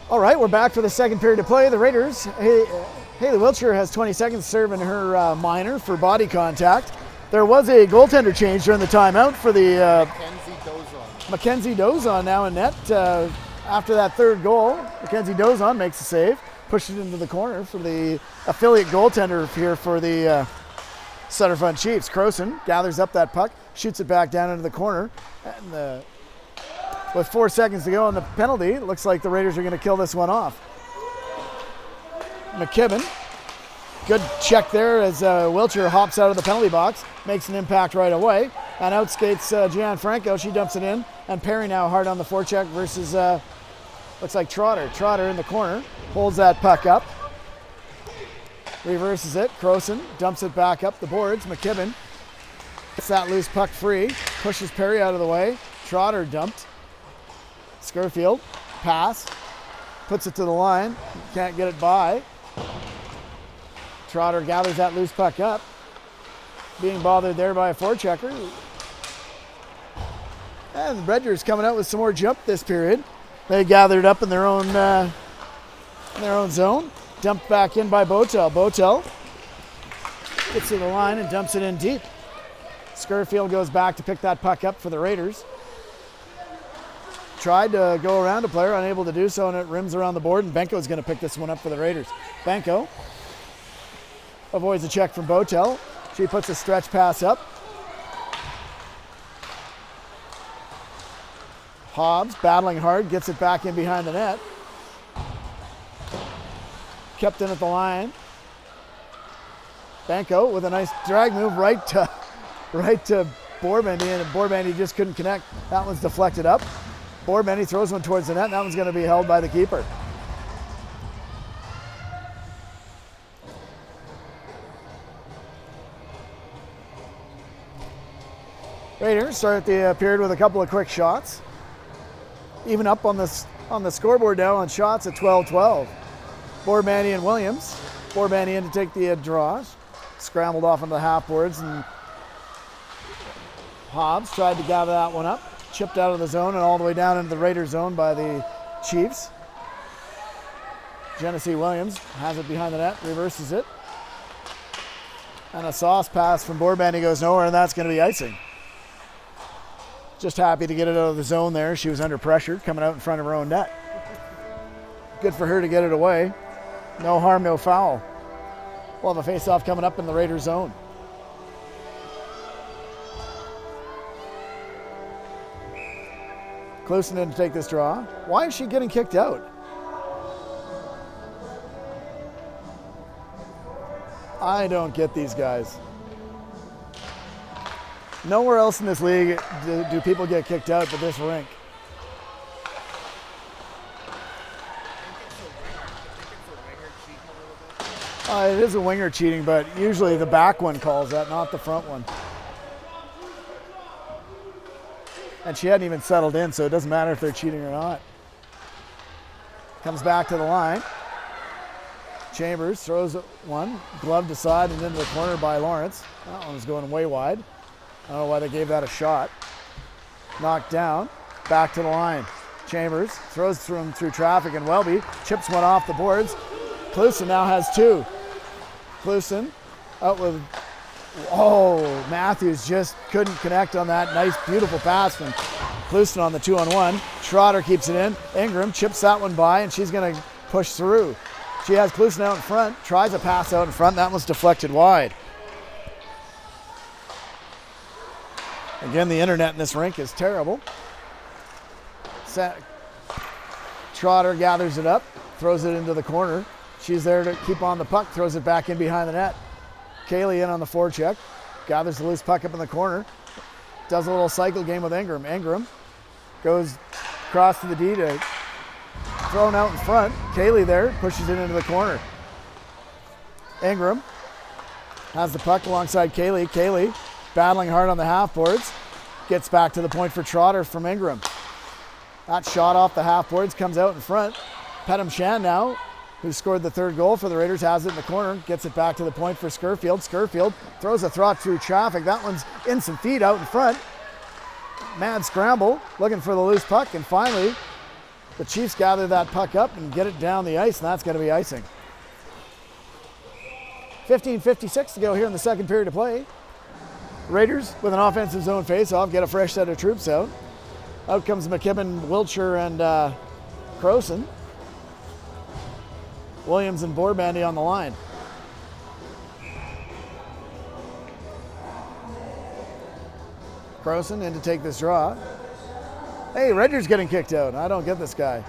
All right, we're back for the second period of play. The Raiders, Haley Wiltshire has 20 seconds serving her minor for body contact. There was a goaltender change during the timeout for the Mackenzie Dozon now in net. After that third goal, Mackenzie Dozon makes a save, pushes it into the corner for the affiliate goaltender here for the Sutterfund Chiefs. Croson gathers up that puck, shoots it back down into the corner, and with 4 seconds to go on the penalty, it looks like the Raiders are going to kill this one off. McKibben, good check there as Wiltshire hops out of the penalty box, makes an impact right away, and outskates Gianfranco. She dumps it in, and Perry now hard on the forecheck versus, looks like Trotter. Trotter in the corner, holds that puck up, reverses it. Croson dumps it back up the boards. McKibben gets that loose puck free, pushes Perry out of the way. Trotter dumped. Scurfield, pass, puts it to the line, can't get it by. Trotter gathers that loose puck up, being bothered there by a forechecker. And the Red Deer's coming out with some more jump this period. They gathered up in their own zone, dumped back in by Botel. Botel gets to the line and dumps it in deep. Scurfield goes back to pick that puck up for the Raiders. Tried to go around a player, unable to do so, and it rims around the board, and Benko's going to pick this one up for the Raiders. Benko avoids a check from Botel. She puts a stretch pass up. Hobbs, battling hard, gets it back in behind the net. Kept in at the line. Benko with a nice drag move right to Borbendy, and Borbendy just couldn't connect. That one's deflected up. Borbendy throws one towards the net, and that one's going to be held by the keeper. Raiders start the period with a couple of quick shots. Even up on the scoreboard now on shots at 12-12. Borbandy and Williams. Borbandy in to take the draw. Scrambled off into the half boards, and Hobbs tried to gather that one up. Chipped out of the zone and all the way down into the Raiders zone by the Chiefs. Genesee Williams has it behind the net, reverses it. And a sauce pass from Borbandy goes nowhere, and that's going to be icing. Just happy to get it out of the zone there. She was under pressure coming out in front of her own net. Good for her to get it away. No harm, no foul. We'll have a face-off coming up in the Raiders zone. Cluson didn't take this draw. Why is she getting kicked out? I don't get these guys. Nowhere else in this league do people get kicked out but this rink. It is a winger cheating, but usually the back one calls that, not the front one. And she hadn't even settled in, so it doesn't matter if they're cheating or not. Comes back to the line. Chambers throws one, gloved aside and into the corner by Lawrence. That one was going way wide. I don't know why they gave that a shot. Knocked down, back to the line. Chambers throws through traffic, and Welby chips one off the boards. Cluson now has two. Cluson out with, Matthews just couldn't connect on that nice, beautiful pass from Cluson on the 2-on-1. Trotter keeps it in. Ingram chips that one by, and she's going to push through. She has Cluson out in front, tries a pass out in front. That one's deflected wide. Again, the internet in this rink is terrible. Trotter gathers it up, throws it into the corner. She's there to keep on the puck, throws it back in behind the net. Kaylee in on the forecheck, gathers the loose puck up in the corner, does a little cycle game with Ingram. Ingram goes across to the D to thrown out in front. Kaylee there, pushes it into the corner. Ingram has the puck alongside Kaylee. Kaylee battling hard on the half boards, gets back to the point for Trotter from Ingram. That shot off the half boards comes out in front. Pettam Shan now, who scored the third goal for the Raiders, has it in the corner, gets it back to the point for Scurfield. Scurfield throws a throw through traffic. That one's in some feet out in front. Mad scramble, looking for the loose puck, and finally The Chiefs gather that puck up and get it down the ice, and that's going to be icing. 15:56 to go here in the second period of play. Raiders with an offensive zone face-off, get a fresh set of troops out. Out comes McKibben, Wiltshire, and Croson. Williams and Borbandy on the line. Croson in to take this draw. Hey, Red Deer's getting kicked out. I don't get this guy.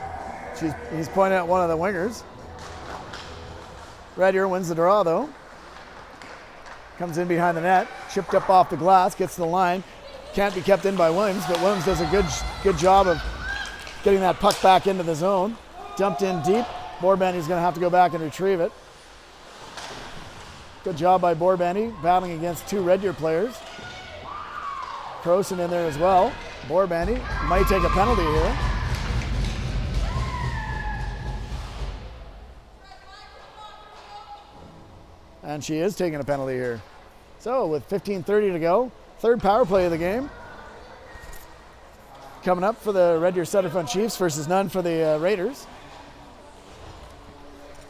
He's pointing at one of the wingers. Red Deer wins the draw, though. Comes in behind the net, chipped up off the glass, gets to the line. Can't be kept in by Williams, but Williams does a good job of getting that puck back into the zone. Dumped in deep. Borbandy's going to have to go back and retrieve it. Good job by Borbandy, battling against two Red Deer players. Croson in there as well. Borbandy might take a penalty here. And she is taking a penalty here. So with 15:30 to go, third power play of the game. Coming up for the Red Deer Sutterfund Chiefs versus none for the Raiders.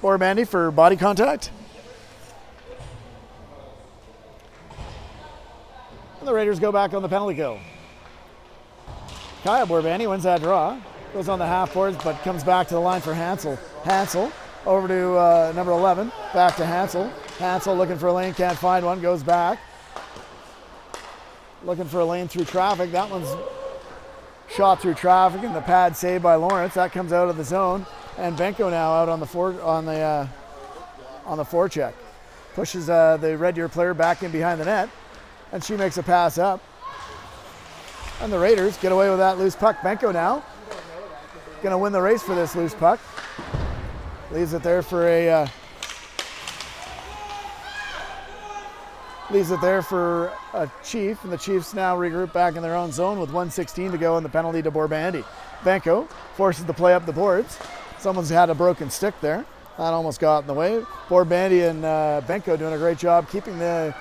Borbandy for body contact. And the Raiders go back on the penalty kill. Kaya Borbandy wins that draw. Goes on the half boards, but comes back to the line for Hansel. Hansel over to number 11. Back to Hansel. Hansel looking for a lane, can't find one, goes back. Looking for a lane through traffic. That one's shot through traffic, and the pad saved by Lawrence. That comes out of the zone. And Benko now out on the forecheck. Pushes the Red Deer player back in behind the net, and she makes a pass up. And the Raiders get away with that loose puck. Benko now going to win the race for this loose puck. Leaves it there for a Chief, and the Chiefs now regroup back in their own zone with 1:16 to go and the penalty to Borbandy. Benko forces the play up the boards. Someone's had a broken stick there. That almost got in the way. Borbandy and Benko doing a great job keeping the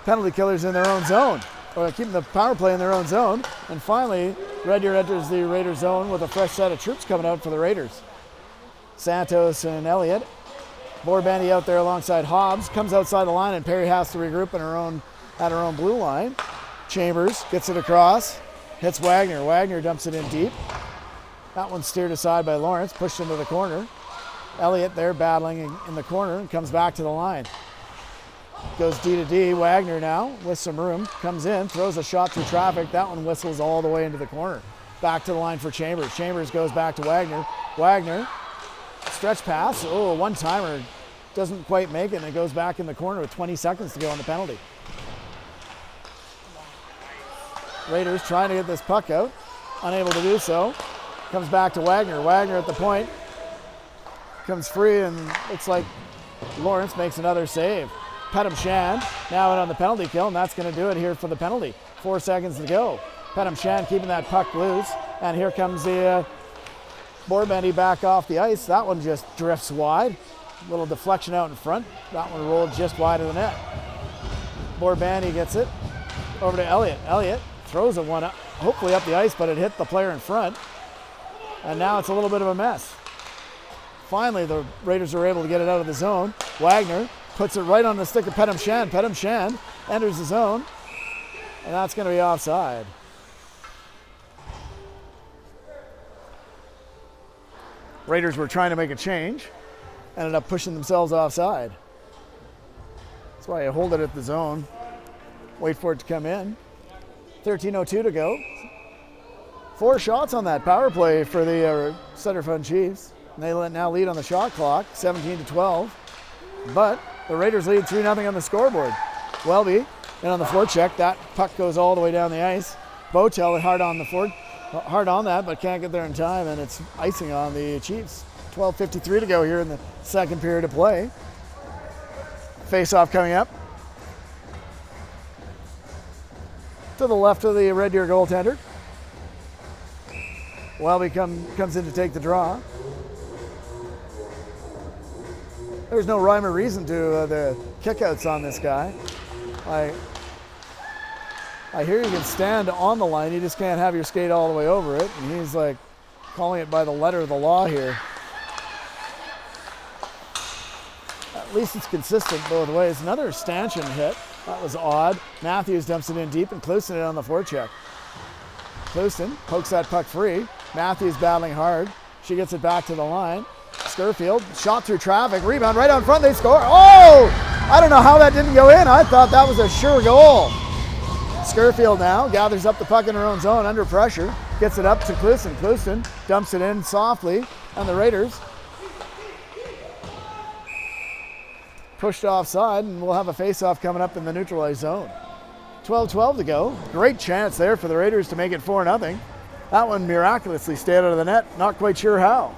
penalty killers in their own zone, or keeping the power play in their own zone. And finally, Red Deer enters the Raiders zone with a fresh set of troops coming out for the Raiders. Santos and Elliott. Borbandy out there alongside Hobbs. Comes outside the line, and Perry has to regroup at her own blue line. Chambers gets it across. Hits Wagner. Wagner dumps it in deep. That one's steered aside by Lawrence. Pushed into the corner. Elliott there battling in the corner and comes back to the line. Goes D to D. Wagner now with some room. Comes in, throws a shot through traffic. That one whistles all the way into the corner. Back to the line for Chambers. Chambers goes back to Wagner. Wagner, stretch pass. Oh, one-timer. Doesn't quite make it, and it goes back in the corner with 20 seconds to go on the penalty. Raiders trying to get this puck out. Unable to do so. Comes back to Wagner. Wagner at the point. Comes free, and looks like Lawrence makes another save. Pettam Shan now in on the penalty kill, and that's going to do it here for the penalty. 4 seconds to go. Pettam Shan keeping that puck loose, and here comes the Borbandy back off the ice. That one just drifts wide. Little deflection out in front. That one rolled just wide of the net. Borbandy gets it over to Elliott. Elliott throws it one up, hopefully up the ice, but it hit the player in front. And now it's a little bit of a mess. Finally, the Raiders are able to get it out of the zone. Wagner puts it right on the stick of Pettam Shan. Pettam Shan enters the zone, and that's going to be offside. Raiders were trying to make a change, ended up pushing themselves offside. That's why you hold it at the zone, wait for it to come in. 13:02 to go. 4 shots on that power play for the Sutterfund Chiefs. And they now lead on the shot clock, 17-12. But the Raiders lead 3-0 on the scoreboard. Welby in on the forecheck. That puck goes all the way down the ice. Botel hard on that, but can't get there in time, and it's icing on the Chiefs. 12:53 to go here in the second period of play. Face-off coming up. To the left of the Red Deer goaltender. Welby comes in to take the draw. There's no rhyme or reason to the kickouts on this guy. I hear you can stand on the line, you just can't have your skate all the way over it. And he's like calling it by the letter of the law here. At least it's consistent both ways. Another stanchion hit. That was odd. Matthews dumps it in deep and Clouston it on the forecheck. Clouston pokes that puck free. Matthews battling hard. She gets it back to the line. Scurfield shot through traffic. Rebound right on front. They score. Oh! I don't know how that didn't go in. I thought that was a sure goal. Scurfield now gathers up the puck in her own zone under pressure. Gets it up to Clouston. Clouston dumps it in softly. And the Raiders pushed offside, and we'll have a face-off coming up in the neutralized zone. 12-12 to go. Great chance there for the Raiders to make it 4-0. That one miraculously stayed out of the net. Not quite sure how.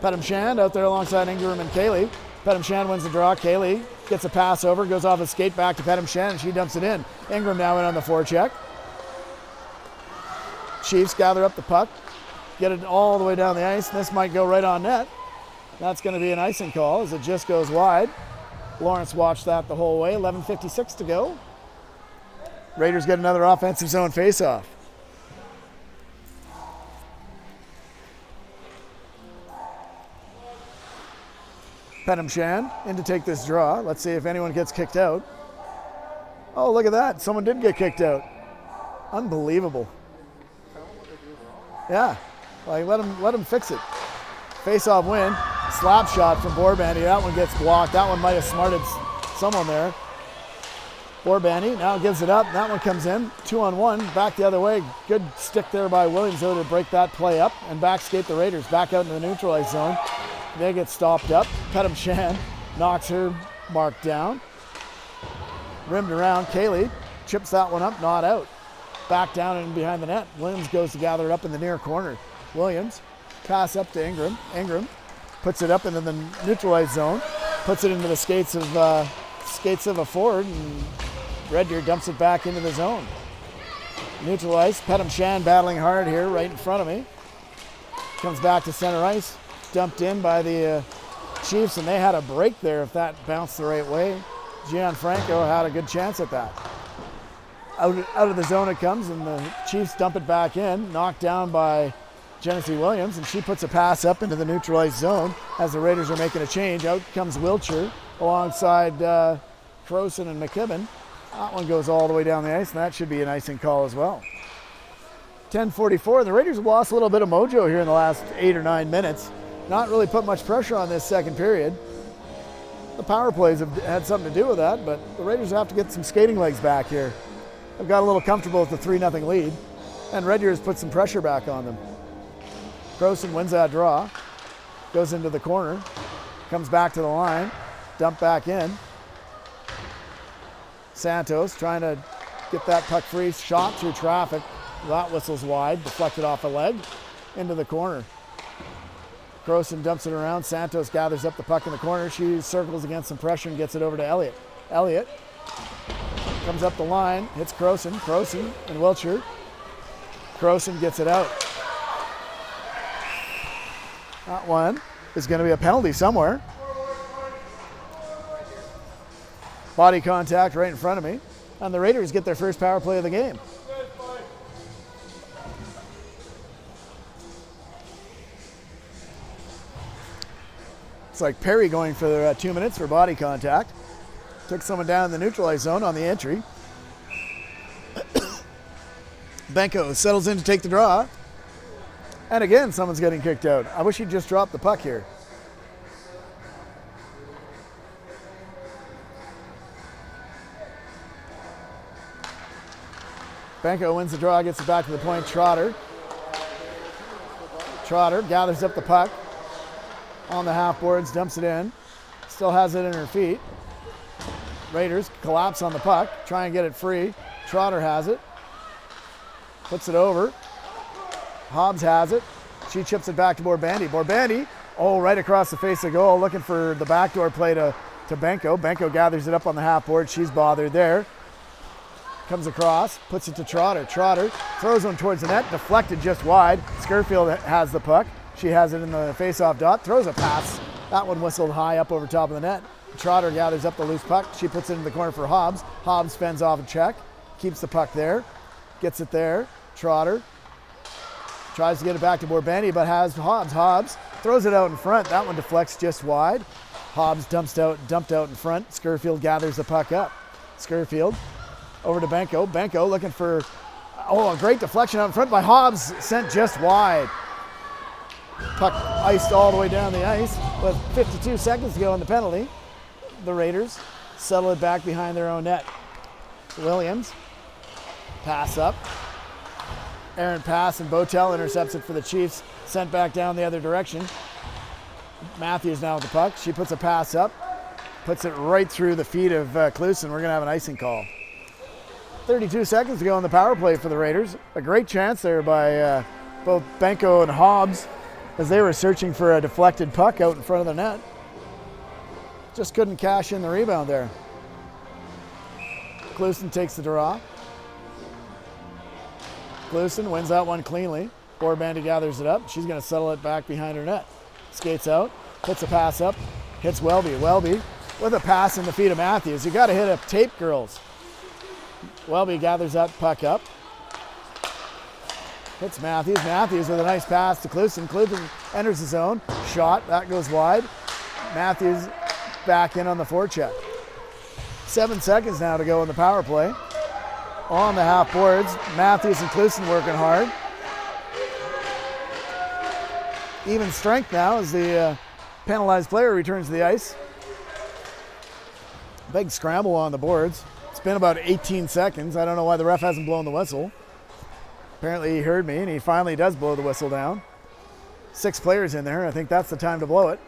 Pettimshand out there alongside Ingram and Kaylee. Pettimshand wins the draw. Kaylee gets a pass over, goes off a skate back to Pettimshand, and she dumps it in. Ingram now in on the forecheck. Chiefs gather up the puck, get it all the way down the ice, and this might go right on net. That's going to be an icing call as it just goes wide. Lawrence watched that the whole way. 11:56 to go. Raiders get another offensive zone face-off. Pettimshand in to take this draw. Let's see if anyone gets kicked out. Oh, look at that. Someone did get kicked out. Unbelievable. Yeah, like let him fix it. Face-off win. Slap shot from Borbandy. That one gets blocked. That one might have smarted someone there. Borbandy now gives it up. That one comes in. 2-on-1. Back the other way. Good stick there by Williams though to break that play up and back skate the Raiders back out into the neutralized zone. They get stopped up. Pettimshand knocks her mark down. Rimmed around. Kaylee chips that one up, not out. Back down and behind the net. Williams goes to gather it up in the near corner. Williams pass up to Ingram. Ingram puts it up into the neutralized zone. Puts it into the skates of a forward, and Red Deer dumps it back into the zone. Neutralized. Pettimshand battling hard here right in front of me. Comes back to center ice. Dumped in by the Chiefs, and they had a break there if that bounced the right way. Gianfranco had a good chance at that. Out of the zone it comes, and the Chiefs dump it back in. Knocked down by Genesee Williams, and she puts a pass up into the neutralized zone as the Raiders are making a change. Out comes Wiltshire alongside Croson and McKibben. That one goes all the way down the ice, and that should be an icing call as well. 10:44. The Raiders have lost a little bit of mojo here in the last 8 or 9 minutes. Not really put much pressure on this second period. The power plays have had something to do with that, but the Raiders have to get some skating legs back here. They've got a little comfortable with the 3-0 lead, and Red Deer has put some pressure back on them. Croson wins that draw, goes into the corner, comes back to the line, dump back in. Santos trying to get that puck free, shot through traffic. That whistles wide, deflected off a leg, into the corner. Croson dumps it around. Santos gathers up the puck in the corner. She circles against some pressure and gets it over to Elliott. Elliott comes up the line, hits Croson. Croson and Wiltshire. Croson gets it out. That one is going to be a penalty somewhere. Body contact right in front of me. And the Raiders get their first power play of the game. It's like Perry going for 2 minutes for body contact. Took someone down in the neutralized zone on the entry. Benko settles in to take the draw. And again, someone's getting kicked out. I wish he'd just dropped the puck here. Benko wins the draw, gets it back to the point. Trotter gathers up the puck on the half boards, dumps it in. Still has it in her feet. Raiders collapse on the puck, try and get it free. Trotter has it. Puts it over. Hobbs has it. She chips it back to Borbandy. Borbandy, right across the face of goal, looking for the backdoor play to Benko. Benko gathers it up on the half board. She's bothered there. Comes across, puts it to Trotter. Trotter throws one towards the net, deflected just wide. Scurfield has the puck. She has it in the face-off dot, throws a pass. That one whistled high up over top of the net. Trotter gathers up the loose puck. She puts it in the corner for Hobbs. Hobbs fends off a check, keeps the puck there. gets it there. Trotter tries to get it back to Borbeni, but has Hobbs. Hobbs throws it out in front. That one deflects just wide. Hobbs dumped out in front. Scurfield gathers the puck up. Scurfield over to Benko. Benko looking for, a great deflection out in front by Hobbs, sent just wide. Puck iced all the way down the ice with 52 seconds to go on the penalty. The Raiders settle it back behind their own net. Williams, pass up. Errant pass, and Botel intercepts it for the Chiefs, sent back down the other direction. Matthews now with the puck. She puts a pass up, puts it right through the feet of Klusen. We're going to have an icing call. 32 seconds to go on the power play for the Raiders. A great chance there by both Benko and Hobbs as they were searching for a deflected puck out in front of the net. Just couldn't cash in the rebound there. Klusen takes the draw. Klusen wins that one cleanly. Borbandi gathers it up. She's going to settle it back behind her net. Skates out, puts a pass up, hits Welby. Welby with a pass in the feet of Matthews. You got to hit a tape, girls. Welby gathers that puck up. Hits Matthews. Matthews with a nice pass to Klusen. Klusen enters the zone. Shot. That goes wide. Matthews back in on the forecheck. 7 seconds now to go in the power play. On the half boards. Matthews and Klusen working hard. Even strength now as the penalized player returns to the ice. Big scramble on the boards. It's been about 18 seconds. I don't know why the ref hasn't blown the whistle. Apparently he heard me and he finally does blow the whistle down. 6 players in there. I think that's the time to blow it.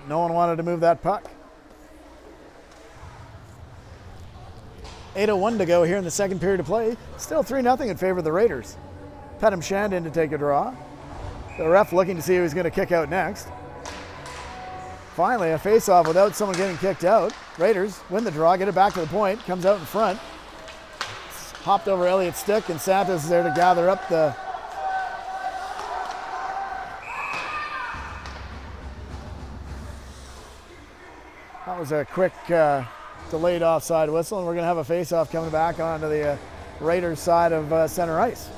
No one wanted to move that puck. 8:01 to go here in the second period of play. Still 3-0 in favor of the Raiders. Pettem Shandin to take a draw. The ref looking to see who he's going to kick out next. Finally, a face-off without someone getting kicked out. Raiders win the draw, get it back to the point, comes out in front. Hopped over Elliott's stick, and Santos is there to gather up the... That was a quick delayed offside whistle, and we're going to have a face-off coming back onto the Raiders side of center ice.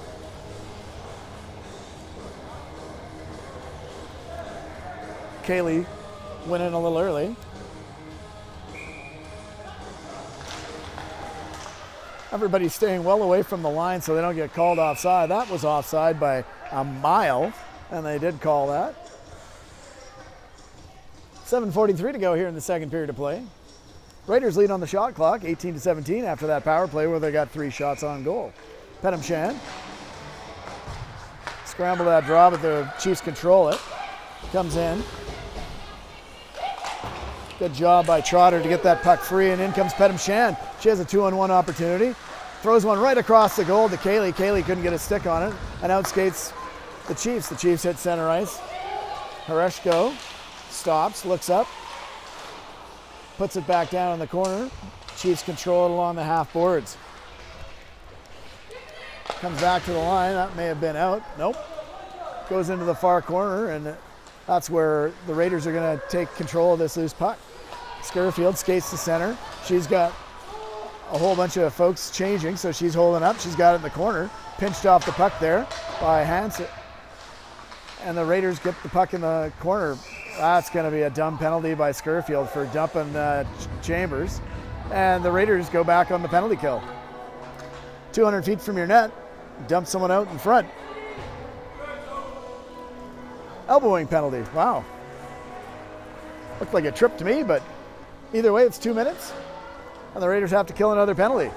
Kaylee went in a little early. Everybody's staying well away from the line so they don't get called offside. That was offside by a mile, and they did call that. 7:43 to go here in the second period of play. Raiders lead on the shot clock, 18-17 after that power play where they got 3 shots on goal. Pettem Shan. Scramble that draw, but the Chiefs control it. Comes in. Good job by Trotter to get that puck free, and in comes Pettem Shan. She has a 2-on-1 opportunity. Throws one right across the goal to Kaylee. Kaylee couldn't get a stick on it and outskates the Chiefs. The Chiefs hit center ice. Hereshko stops, looks up, puts it back down in the corner. Chiefs control it along the half boards. Comes back to the line. That may have been out. Nope. Goes into the far corner, and that's where the Raiders are going to take control of this loose puck. Scurfield skates to center. She's got a whole bunch of folks changing, so she's holding up. She's got it in the corner. Pinched off the puck there by Hansen. And the Raiders get the puck in the corner. That's going to be a dumb penalty by Scurfield for dumping Chambers. And the Raiders go back on the penalty kill. 200 feet from your net, dump someone out in front. Elbowing penalty, wow. Looked like a trip to me, but either way, it's 2 minutes. And the Raiders have to kill another penalty.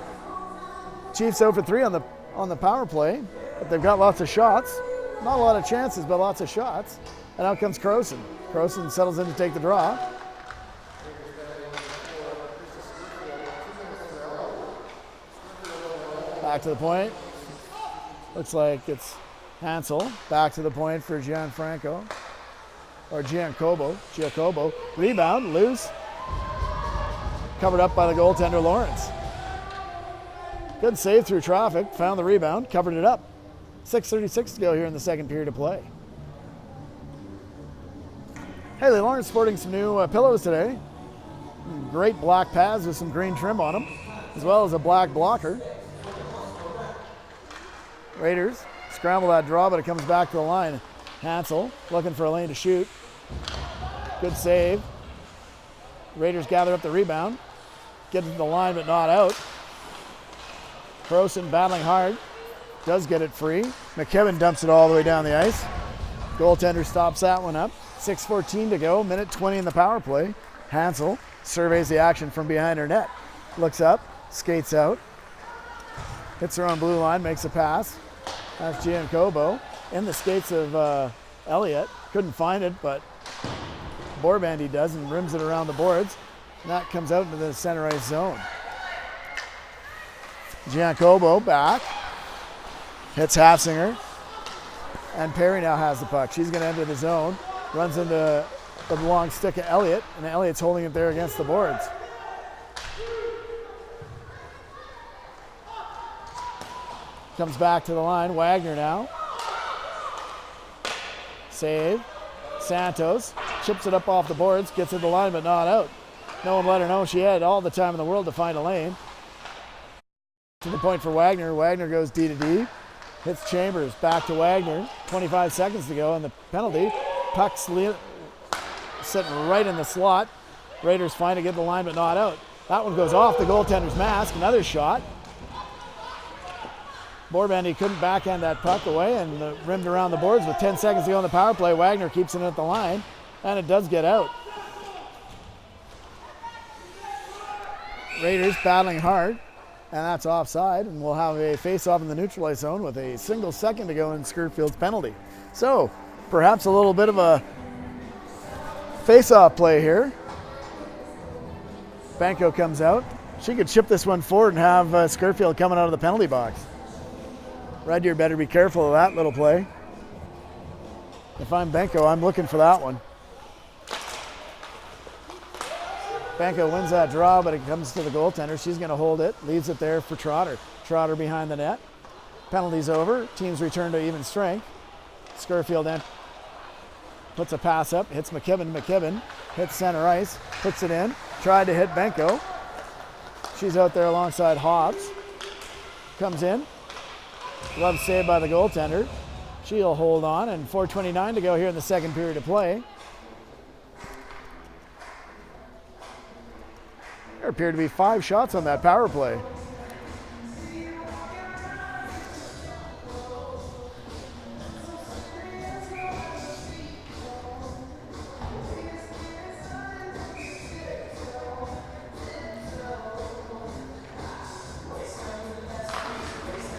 Chiefs 0 for 3 on the power play, but they've got lots of shots. Not a lot of chances, but lots of shots. And out comes Croson. Croson settles in to take the draw. Back to the point. Looks like it's Hansel. Back to the point for Gianfranco. Or Giacobo. Rebound, loose. Covered up by the goaltender, Lawrence. Good save through traffic. Found the rebound, covered it up. 6:36 to go here in the second period of play. Haley Lawrence sporting some new pillows today. Great black pads with some green trim on them, as well as a black blocker. Raiders scramble that draw, but it comes back to the line. Hansel looking for a lane to shoot. Good save. Raiders gather up the rebound. Get to the line, but not out. Croson battling hard. Does get it free. McKibben dumps it all the way down the ice. Goaltender stops that one up. 6:14 to go. Minute 20 in the power play. Hansel surveys the action from behind her net. Looks up, skates out. Hits her on blue line, makes a pass. That's Giancobo in the skates of Elliott. Couldn't find it, but Borbandy does and rims it around the boards. And that comes out into the center ice zone. Giancobo back. Hits Hafsinger. And Perry now has the puck. She's going to enter the zone. Runs into the long stick of Elliott, and Elliott's holding it there against the boards. Comes back to the line. Wagner now. Save. Santos chips it up off the boards, gets it to the line, but not out. No one let her know she had all the time in the world to find a lane. To the point for Wagner. Wagner goes D to D. Hits Chambers. Back to Wagner. 25 seconds to go, and the penalty. Puck's sitting right in the slot. Raiders find it, get the line, but not out. That one goes off the goaltender's mask. Another shot. Borbandy couldn't backhand that puck away and rimmed around the boards with 10 seconds to go on the power play. Wagner keeps it at the line, and it does get out. Raiders battling hard, and that's offside, and we'll have a face-off in the neutral ice zone with a single second to go in Skirfield's penalty. So, perhaps a little bit of a face-off play here. Banco comes out. She could chip this one forward and have Skirfield coming out of the penalty box. Red Deer better be careful of that little play. If I'm Banco, I'm looking for that one. Banco wins that draw, but it comes to the goaltender. She's going to hold it, leaves it there for Trotter. Trotter behind the net. Penalty's over. Teams return to even strength. Skirfield then puts a pass up, hits McKibben. McKibben hits center ice, puts it in. Tried to hit Banco. She's out there alongside Hobbs. Comes in. Glove saved by the goaltender. She'll hold on, and 4:29 to go here in the second period of play. There appear to be 5 shots on that power play.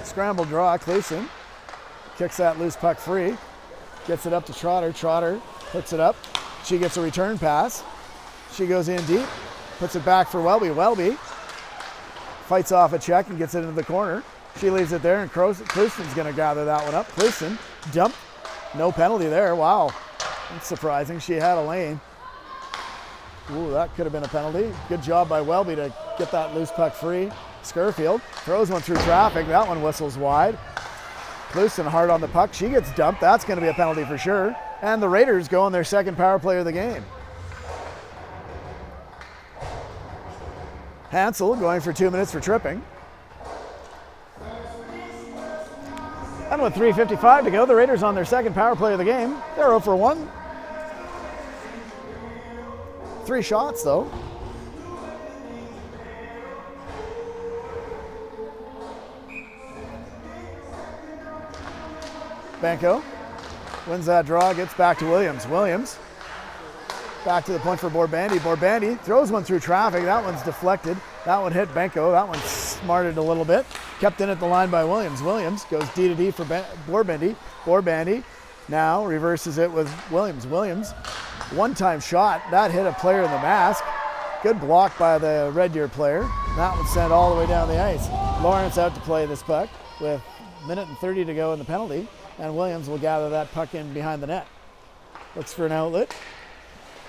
Scramble draw. Clayson kicks that loose puck free. Gets it up to Trotter. Trotter puts it up. She gets a return pass. She goes in deep. Puts it back for Welby. Welby fights off a check and gets it into the corner. She leaves it there, and Cleaston's going to gather that one up. Cleaston dump. No penalty there. Wow. That's surprising. She had a lane. Ooh, that could have been a penalty. Good job by Welby to get that loose puck free. Skirfield throws one through traffic. That one whistles wide. Cleaston hard on the puck. She gets dumped. That's going to be a penalty for sure. And the Raiders go on their second power play of the game. Hansel going for 2 minutes for tripping. And with 3:55 to go, the Raiders on their second power play of the game. They're 0 for 1. 3 shots though. Banco wins that draw, gets back to Williams. Williams back to the point for Borbandy. Borbandy throws one through traffic. That one's deflected. That one hit Banco. That one smarted a little bit. Kept in at the line by Williams. Williams goes D to D for Borbandy. Borbandy now reverses it with Williams. Williams, one-time shot. That hit a player in the mask. Good block by the Red Deer player. That one sent all the way down the ice. Lawrence out to play this puck with 1:30 to go in the penalty. And Williams will gather that puck in behind the net. Looks for an outlet.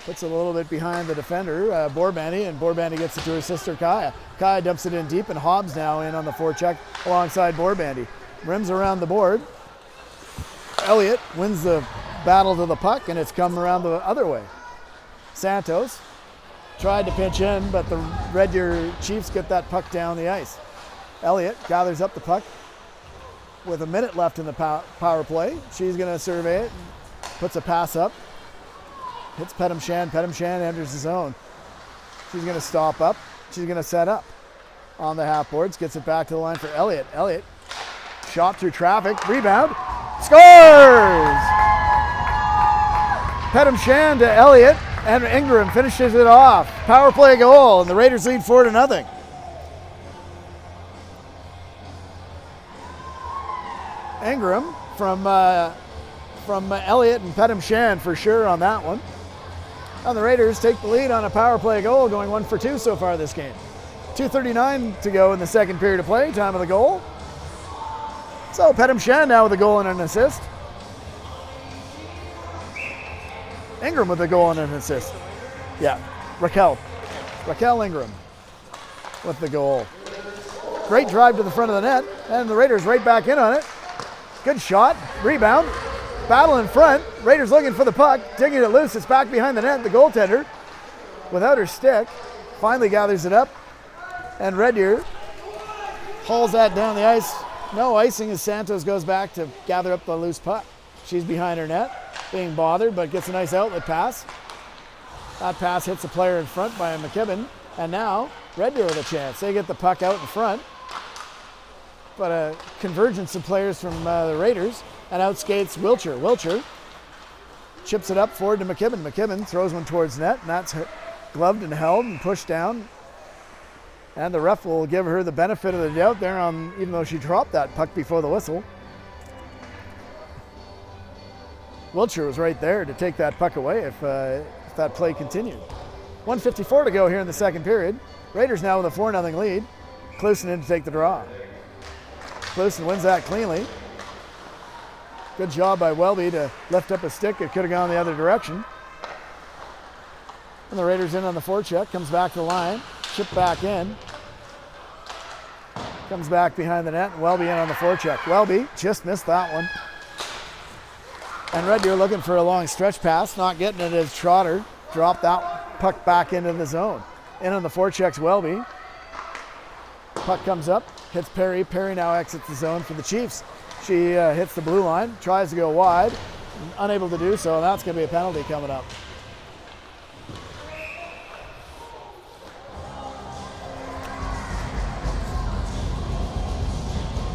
Puts it a little bit behind the defender, Borbandy, and Borbandy gets it to her sister, Kaya. Kaya dumps it in deep, and Hobbs now in on the forecheck alongside Borbandy. Rims around the board. Elliott wins the battle to the puck, and it's come around the other way. Santos tried to pinch in, but the Red Deer Chiefs get that puck down the ice. Elliott gathers up the puck. with a minute left in the power play. She's going to survey it, puts a pass up, hits Pettimshan. Pettimshan enters the zone. She's going to stop up. She's going to set up on the half boards, gets it back to the line for Elliott. Elliott, shot through traffic, rebound, scores! Pettimshan to Elliott, and Ingram finishes it off. Power play goal, and the Raiders lead 4-0. Ingram from Elliott and Pettimshan for sure on that one. And the Raiders take the lead on a power play goal, going 1 for 2 so far this game. 2:39 to go in the second period of play, time of the goal. So Pettimshan now with a goal and an assist. Ingram with a goal and an assist. Yeah, Raquel Ingram with the goal. Great drive to the front of the net, and the Raiders right back in on it. Good shot, rebound, battle in front. Raiders looking for the puck, digging it loose. It's back behind the net. The goaltender, without her stick, finally gathers it up, and Red Deer hauls that down the ice. No icing as Santos goes back to gather up the loose puck. She's behind her net, being bothered, but gets a nice outlet pass. That pass hits a player in front by McKibben, and now Red Deer with a chance. They get the puck out in front, but a convergence of players from the Raiders, and out skates Wilcher. Wilcher chips it up forward to McKibben. McKibben throws one towards net, and that's gloved and held and pushed down. And the ref will give her the benefit of the doubt there, even though she dropped that puck before the whistle. Wilcher was right there to take that puck away if that play continued. 1:54 to go here in the second period. Raiders now with a 4-0 lead. Clusen in to take the draw. Clusen wins that cleanly. Good job by Welby to lift up a stick. It could have gone the other direction. And the Raiders in on the forecheck. Comes back to the line. Chip back in. Comes back behind the net. Welby in on the forecheck. Welby just missed that one. And Red Deer looking for a long stretch pass. Not getting it as Trotter dropped that puck back into the zone. In on the forecheck's Welby. Puck comes up. Hits Perry. Perry now exits the zone for the Chiefs. She hits the blue line. Tries to go wide. Unable to do so. And that's going to be a penalty coming up.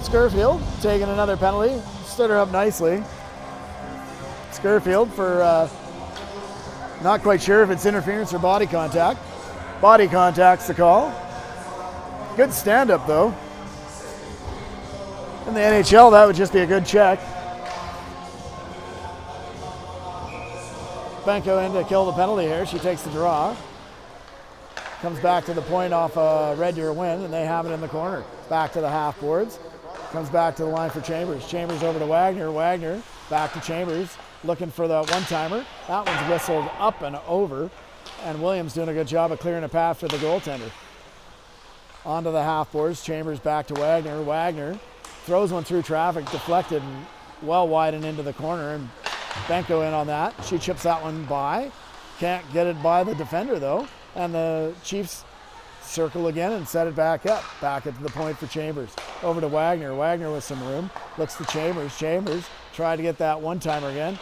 Scurfield taking another penalty. Stood her up nicely. Scurfield for not quite sure if it's interference or body contact. Body contact's the call. Good stand-up though. In the NHL, that would just be a good check. Benko in to kill the penalty here. She takes the draw. Comes back to the point off a Red Deer win, and they have it in the corner. Back to the half boards. Comes back to the line for Chambers. Chambers over to Wagner. Wagner back to Chambers. Looking for the one-timer. That one's whistled up and over. And Williams doing a good job of clearing a path for the goaltender. Onto the half boards. Chambers back to Wagner. Wagner throws one through traffic, deflected and well wide and into the corner. And Benko in on that. She chips that one by. Can't get it by the defender though. And the Chiefs circle again and set it back up. Back at the point for Chambers. Over to Wagner. Wagner with some room. Looks to Chambers. Chambers tried to get that one-timer again.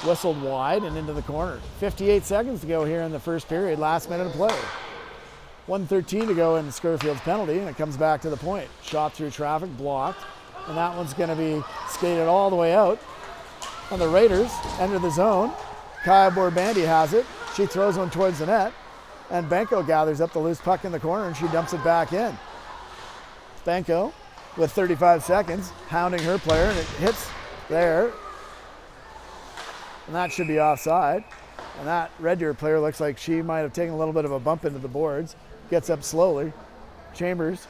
Whistled wide and into the corner. 58 seconds to go here in the first period. Last minute of play. 1:13 to go in Scurfield's penalty, and it comes back to the point. Shot through traffic, blocked. And that one's going to be skated all the way out. And the Raiders enter the zone. Kaya Borbandi has it. She throws one towards the net. And Benko gathers up the loose puck in the corner, and she dumps it back in. Benko with 35 seconds, hounding her player, and it hits there. And that should be offside. And that Red Deer player looks like she might have taken a little bit of a bump into the boards. Gets up slowly. Chambers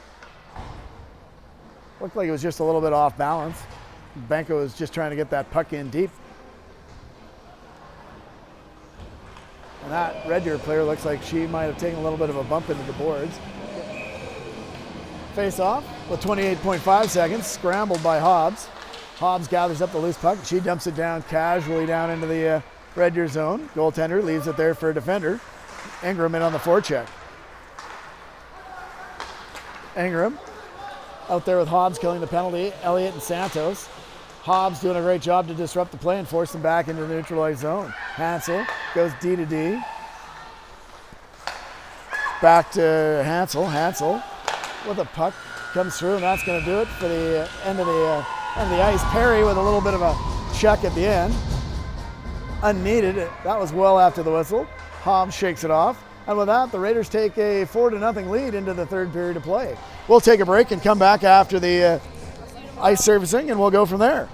looked like it was just a little bit off balance. Benko was just trying to get that puck in deep. And that Red Deer player looks like she might have taken a little bit of a bump into the boards. Face off with 28.5 seconds, scrambled by Hobbs. Hobbs gathers up the loose puck. She dumps it down casually down into the Red Deer zone. Goaltender leaves it there for a defender. Ingram in on the forecheck. Ingram out there with Hobbs killing the penalty, Elliott and Santos. Hobbs doing a great job to disrupt the play and force them back into the neutralized zone. Hansel goes D to D. Back to Hansel. Hansel with a puck comes through, and that's going to do it for the end of the ice. Perry with a little bit of a check at the end. Unneeded. That was well after the whistle. Hobbs shakes it off. And with that, the Raiders take a 4-0 lead into the third period of play. We'll take a break and come back after the ice servicing, and we'll go from there.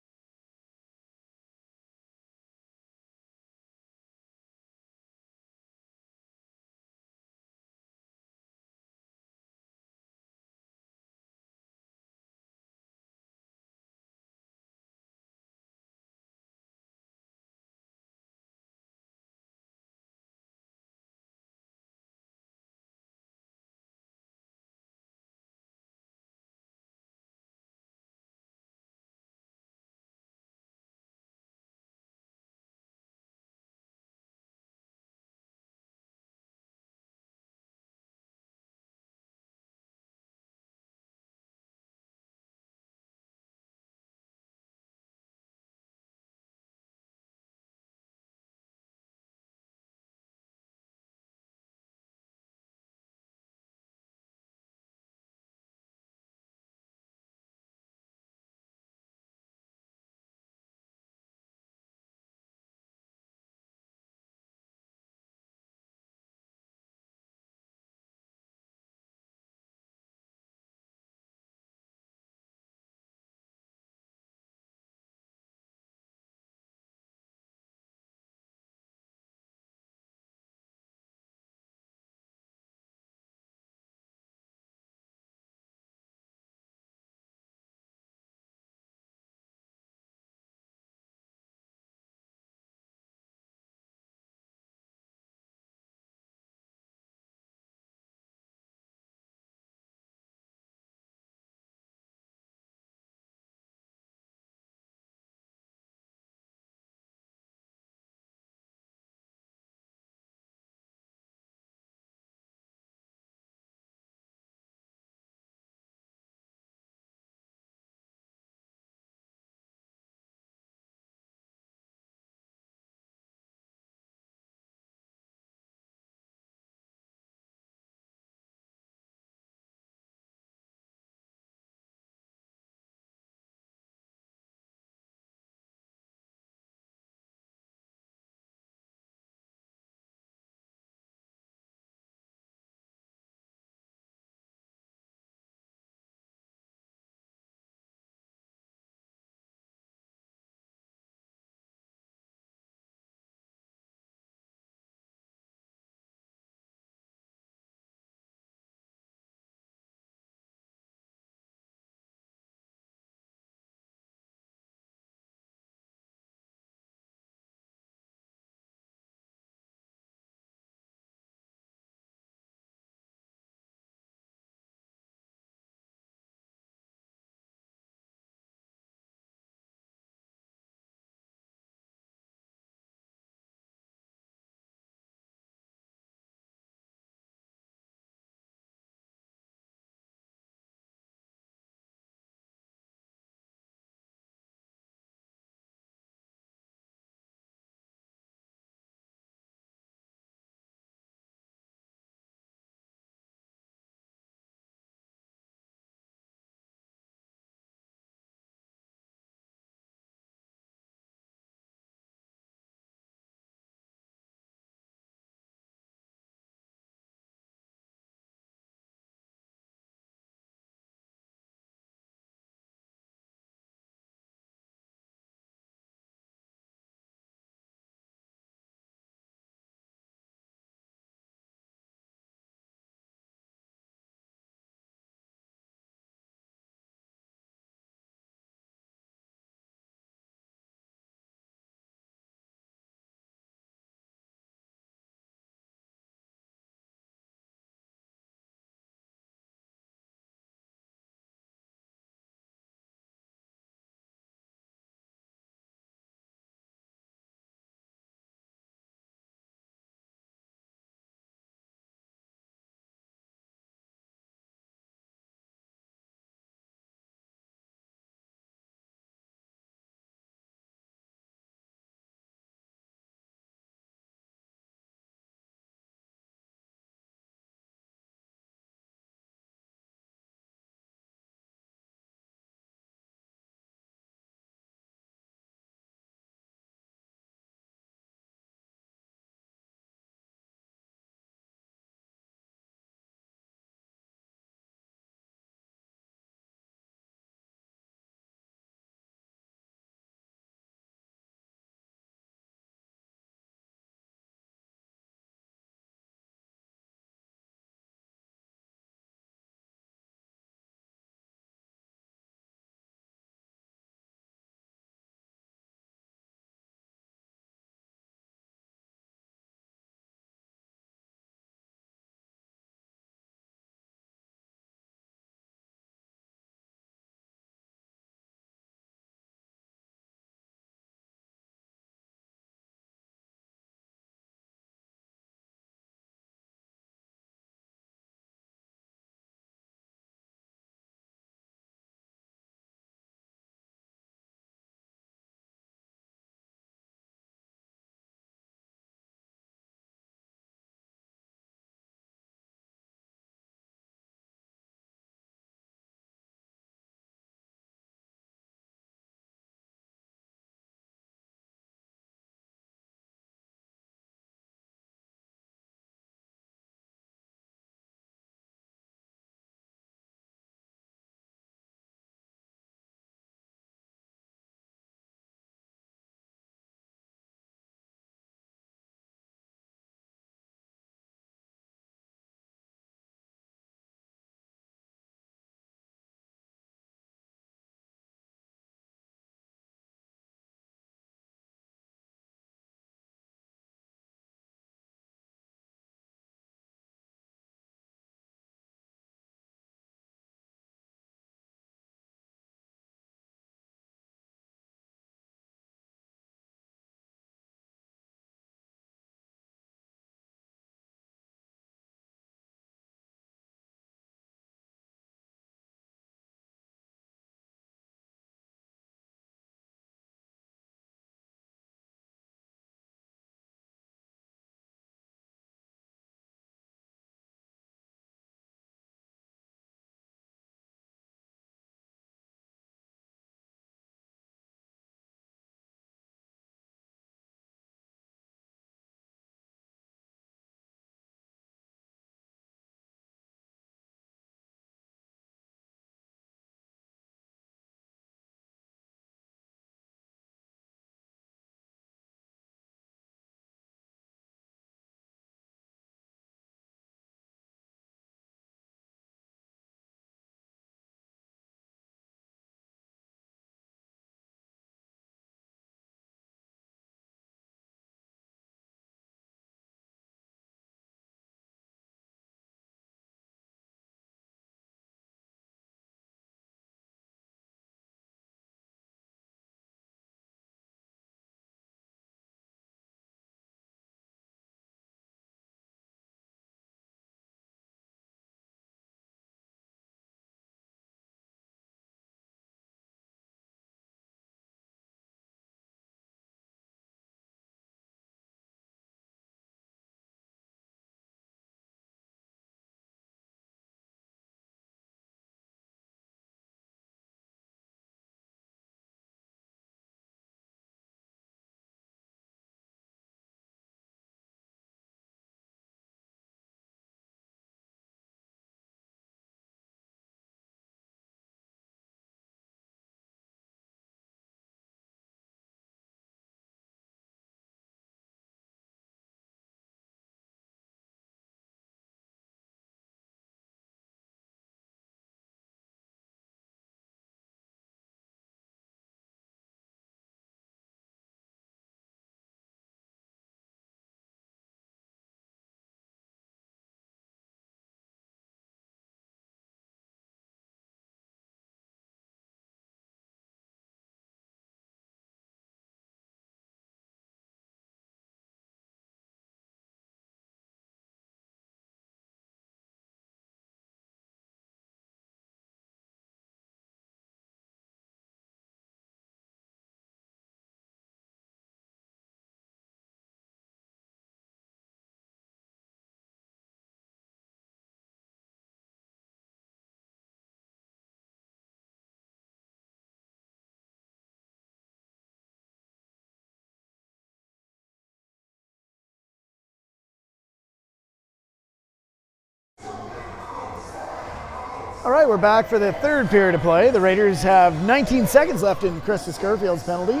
All right, we're back for the third period of play. The Raiders have 19 seconds left in Krista Scarfield's penalty.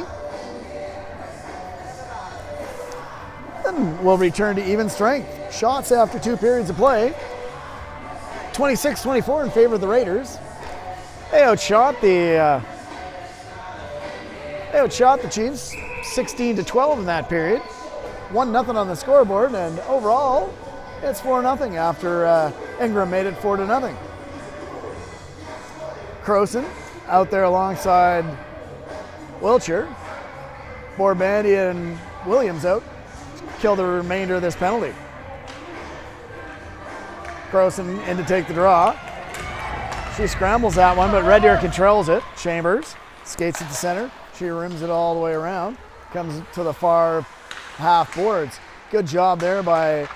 Then we'll return to even strength. Shots after 2 periods of play. 26-24 in favor of the Raiders. They outshot the Chiefs 16-12 in that period. 1-0 on the scoreboard, and overall it's 4-0 after Ingram made it 4-0. Croson out there alongside Wiltshire. Borbandi and Williams out. Kill the remainder of this penalty. Croson in to take the draw. She scrambles that one, but Red Deer controls it. Chambers skates at the center. She rims it all the way around. Comes to the far half boards. Good job there by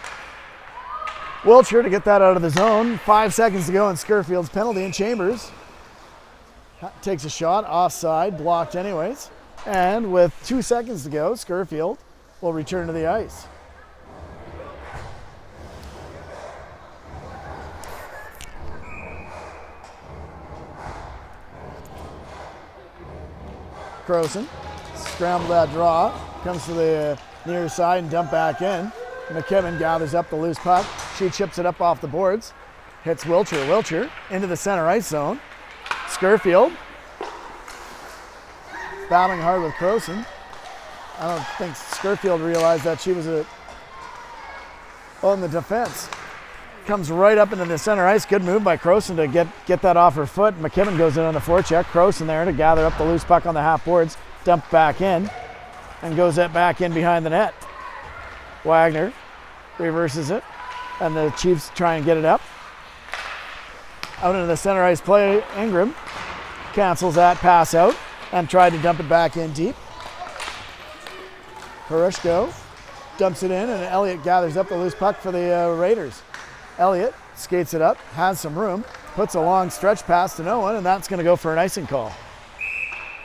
Wiltshire to get that out of the zone. 5 seconds to go in Scarfield's penalty, and Chambers takes a shot offside, blocked anyways. And with 2 seconds to go, Scarfield will return to the ice. Croson, scramble that draw, comes to the near side and dump back in. McKibben gathers up the loose puck. She chips it up off the boards, hits Wiltshire. Wiltshire into the center ice zone. Scarfield battling hard with Croson. I don't think Scarfield realized that she was on the defense. Comes right up into the center ice. Good move by Croson to get that off her foot. McKibben goes in on the forecheck. Croson there to gather up the loose puck on the half boards. Dump back in and goes that back in behind the net. Wagner reverses it, and the Chiefs try and get it up. Out into the center ice play, Ingram cancels that pass out and tried to dump it back in deep. Harushko dumps it in, and Elliott gathers up the loose puck for the Raiders. Elliott skates it up, has some room, puts a long stretch pass to no one, and that's going to go for an icing call.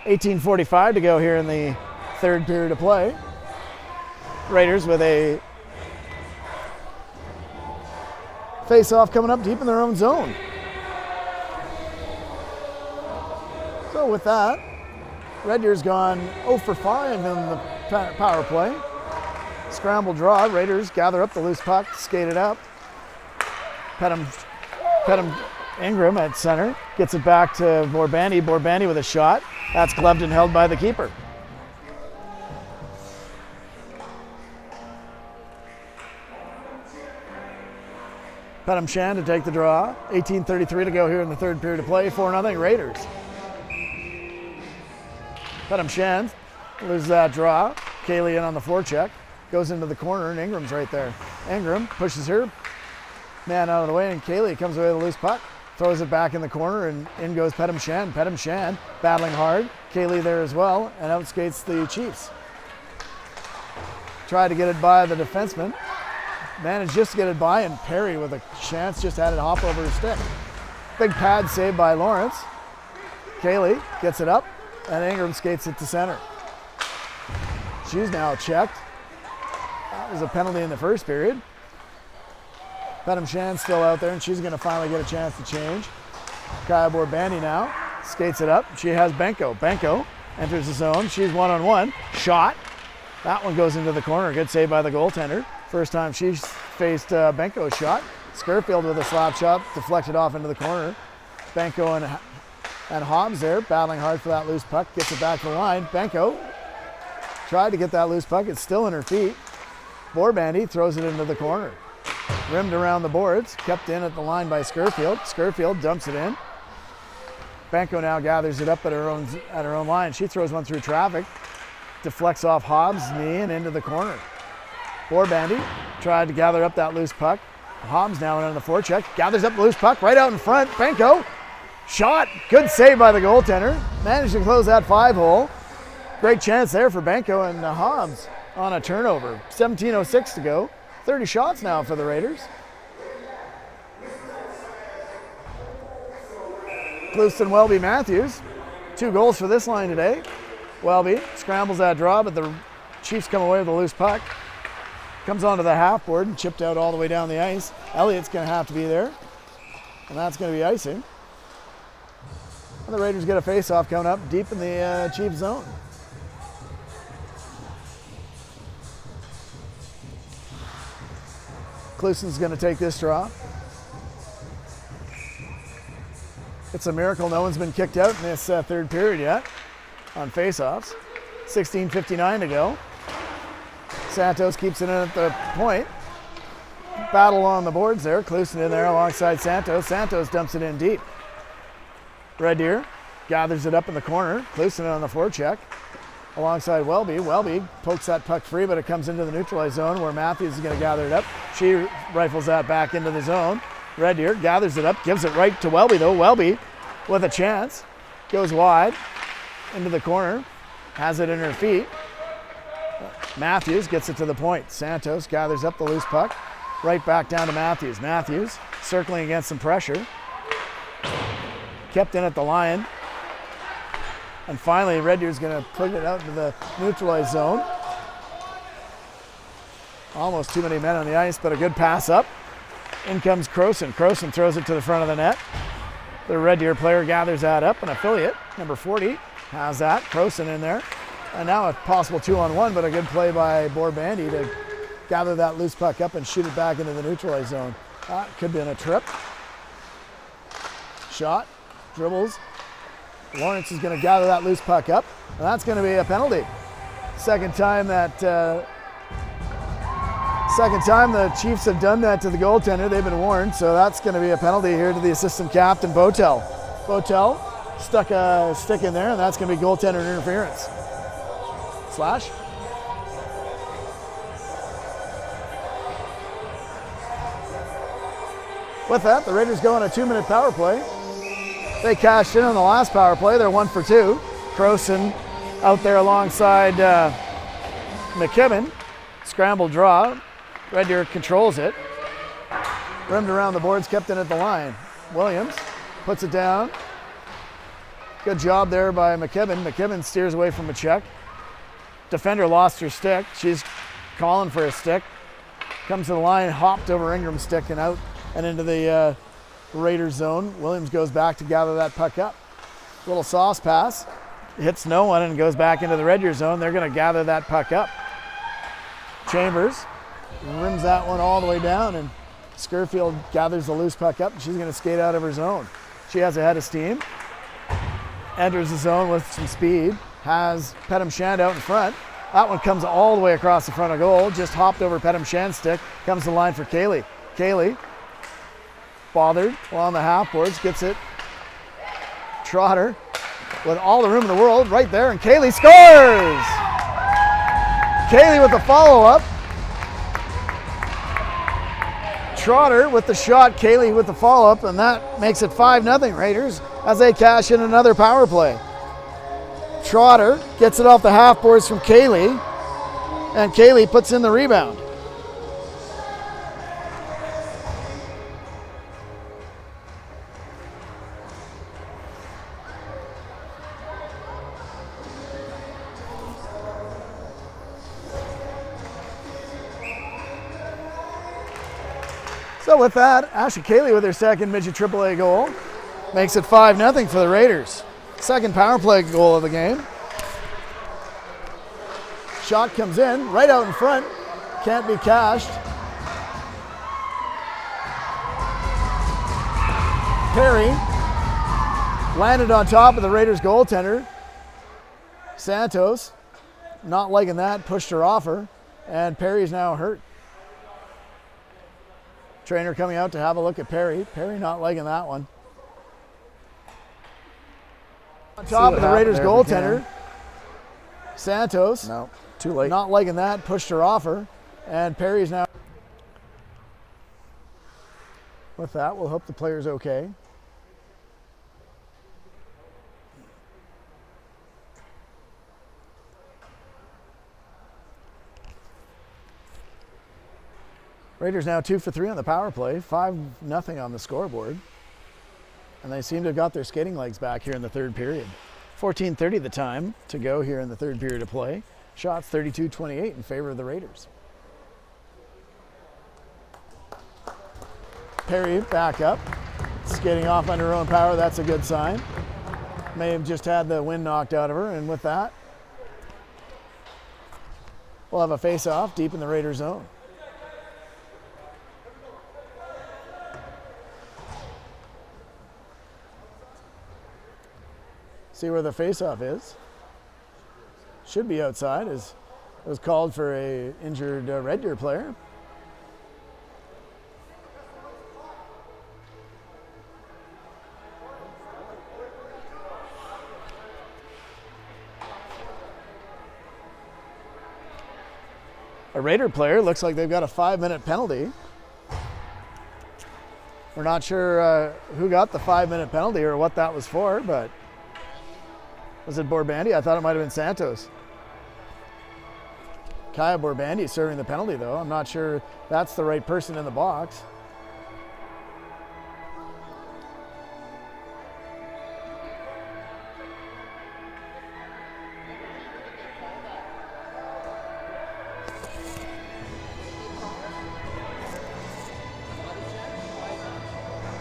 18:45 to go here in the third period of play. Raiders with a face-off coming up deep in their own zone. So with that, Red Deer's gone 0 for 5 in the power play. Scramble draw, Raiders gather up the loose puck, skate it up. Pedham Ingram at center, gets it back to Borbandi. Borbandi with a shot. That's gloved and held by the keeper. Pedham Shan to take the draw. 18:33 to go here in the third period of play. 4-0 Raiders. Pedham Shan loses that draw. Kaylee in on the forecheck. Goes into the corner, and Ingram's right there. Ingram pushes her. Man out of the way, and Kaylee comes away with a loose puck. Throws it back in the corner, and in goes Pedham Shan. Pedham Shan battling hard. Kaylee there as well, and out skates the Chiefs. Tried to get it by the defenseman. Managed just to get it by, and Perry with a chance just had it hop over his stick. Big pad saved by Lawrence. Kaylee gets it up, and Ingram skates it to center. She's now checked. That was a penalty in the first period. Pedham Shan's still out there, and she's going to finally get a chance to change. Kaya Borbandi now skates it up. She has Benko. Benko enters the zone. She's one-on-one. Shot. That one goes into the corner. Good save by the goaltender. First time she's faced Benko's shot. Scarfield with a slap shot, deflected off into the corner. Benko and Hobbs there battling hard for that loose puck. Gets it back to the line. Benko tried to get that loose puck. It's still in her feet. Borbandi throws it into the corner. Rimmed around the boards, kept in at the line by Scarfield. Scarfield dumps it in. Benko now gathers it up at her own line. She throws one through traffic, deflects off Hobbs' knee and into the corner. Borbandi tried to gather up that loose puck. Hobbs now in on the forecheck, gathers up the loose puck right out in front. Benko, shot, good save by the goaltender. Managed to close that 5-hole. Great chance there for Benko, and Hobbs on a turnover. 17:06 to go. 30 shots now for the Raiders. Clouston, Welby, Matthews. 2 goals for this line today. Welby scrambles that draw, but the Chiefs come away with a loose puck. Comes onto the half board and chipped out all the way down the ice. Elliott's going to have to be there, and that's going to be icing. And the Raiders get a face-off coming up deep in the Chiefs zone. Cluson's going to take this draw. It's a miracle no one's been kicked out in this third period yet on face-offs. 16:59 to go. Santos keeps it in at the point. Battle on the boards there. Cluson in there alongside Santos. Santos dumps it in deep. Red Deer gathers it up in the corner. Cluson on the forecheck alongside Welby. Welby pokes that puck free, but it comes into the neutralized zone where Matthews is going to gather it up. She rifles that back into the zone. Red Deer gathers it up, gives it right to Welby though. Welby with a chance, goes wide into the corner, has it in her feet. Matthews gets it to the point. Santos gathers up the loose puck, right back down to Matthews. Matthews circling against some pressure. Kept in at the line. And finally, Red Deer's going to put it out into the neutralized zone. Almost too many men on the ice, but a good pass up. In comes Croson. Croson throws it to the front of the net. The Red Deer player gathers that up. An affiliate, number 40, has that. Croson in there. And now a possible 2-on-1, but a good play by Borbandy to gather that loose puck up and shoot it back into the neutralized zone. Could be in a trip. Shot, dribbles. Lawrence is going to gather that loose puck up, and that's going to be a penalty. Second time the Chiefs have done that to the goaltender. They've been warned, so that's going to be a penalty here to the assistant captain, Botel. Botel stuck a stick in there, and that's going to be goaltender interference. Slash. With that, the Raiders go on a 2-minute power play. They cashed in on the last power play. They're 1 for 2. Croson out there alongside McKibben. Scramble draw. Red Deer controls it. Rimmed around the boards, kept in at the line. Williams puts it down. Good job there by McKibben. McKibben steers away from a check. Defender lost her stick. She's calling for a stick. Comes to the line, hopped over Ingram's stick and out and into the Raiders zone. Williams goes back to gather that puck up. Little sauce pass. Hits no one and goes back into the Red Deer zone. They're going to gather that puck up. Chambers rims that one all the way down, and Scurfield gathers the loose puck up, and she's going to skate out of her zone. She has a head of steam. Enters the zone with some speed. Has Pettem Shand out in front. That one comes all the way across the front of goal. Just hopped over Pettem Shand's stick. Comes to the line for Cayley. Cayley, bothered along the half boards, gets it. Trotter with all the room in the world right there, and Cayley scores! Cayley with the follow-up. Trotter with the shot, Cayley with the follow-up, and that makes it 5-0 Raiders as they cash in another power play. Trotter gets it off the half boards from Cayley, and Cayley puts in the rebound. So with that, Ashley Cayley with her second Midget AAA goal makes it 5-0 for the Raiders. Second power play goal of the game. Shot comes in, right out in front, can't be cashed. Perry landed on top of the Raiders goaltender. Santos, not liking that, pushed her off her, and Perry's now hurt. Trainer coming out to have a look at Perry. Perry not liking that one. On top of the Raiders goaltender. Santos. No, too late. Not liking that, pushed her off her, and Perry's now. With that, we'll hope the player's okay. Raiders now 2 for 3 on the power play, 5-0 on the scoreboard. And they seem to have got their skating legs back here in the third period. 14:30 the time to go here in the third period of play. Shots 32-28 in favor of the Raiders. Perry back up, skating off under her own power, that's a good sign. May have just had the wind knocked out of her, and with that, we'll have a face-off deep in the Raider zone. See where the face-off is. Should be outside, as it was called for a injured Red Deer player. A Raider player looks like they've got a 5-minute penalty. We're not sure who got the 5-minute penalty or what that was for, but was it Borbandi? I thought it might have been Santos. Kaya Borbandi serving the penalty, though. I'm not sure that's the right person in the box.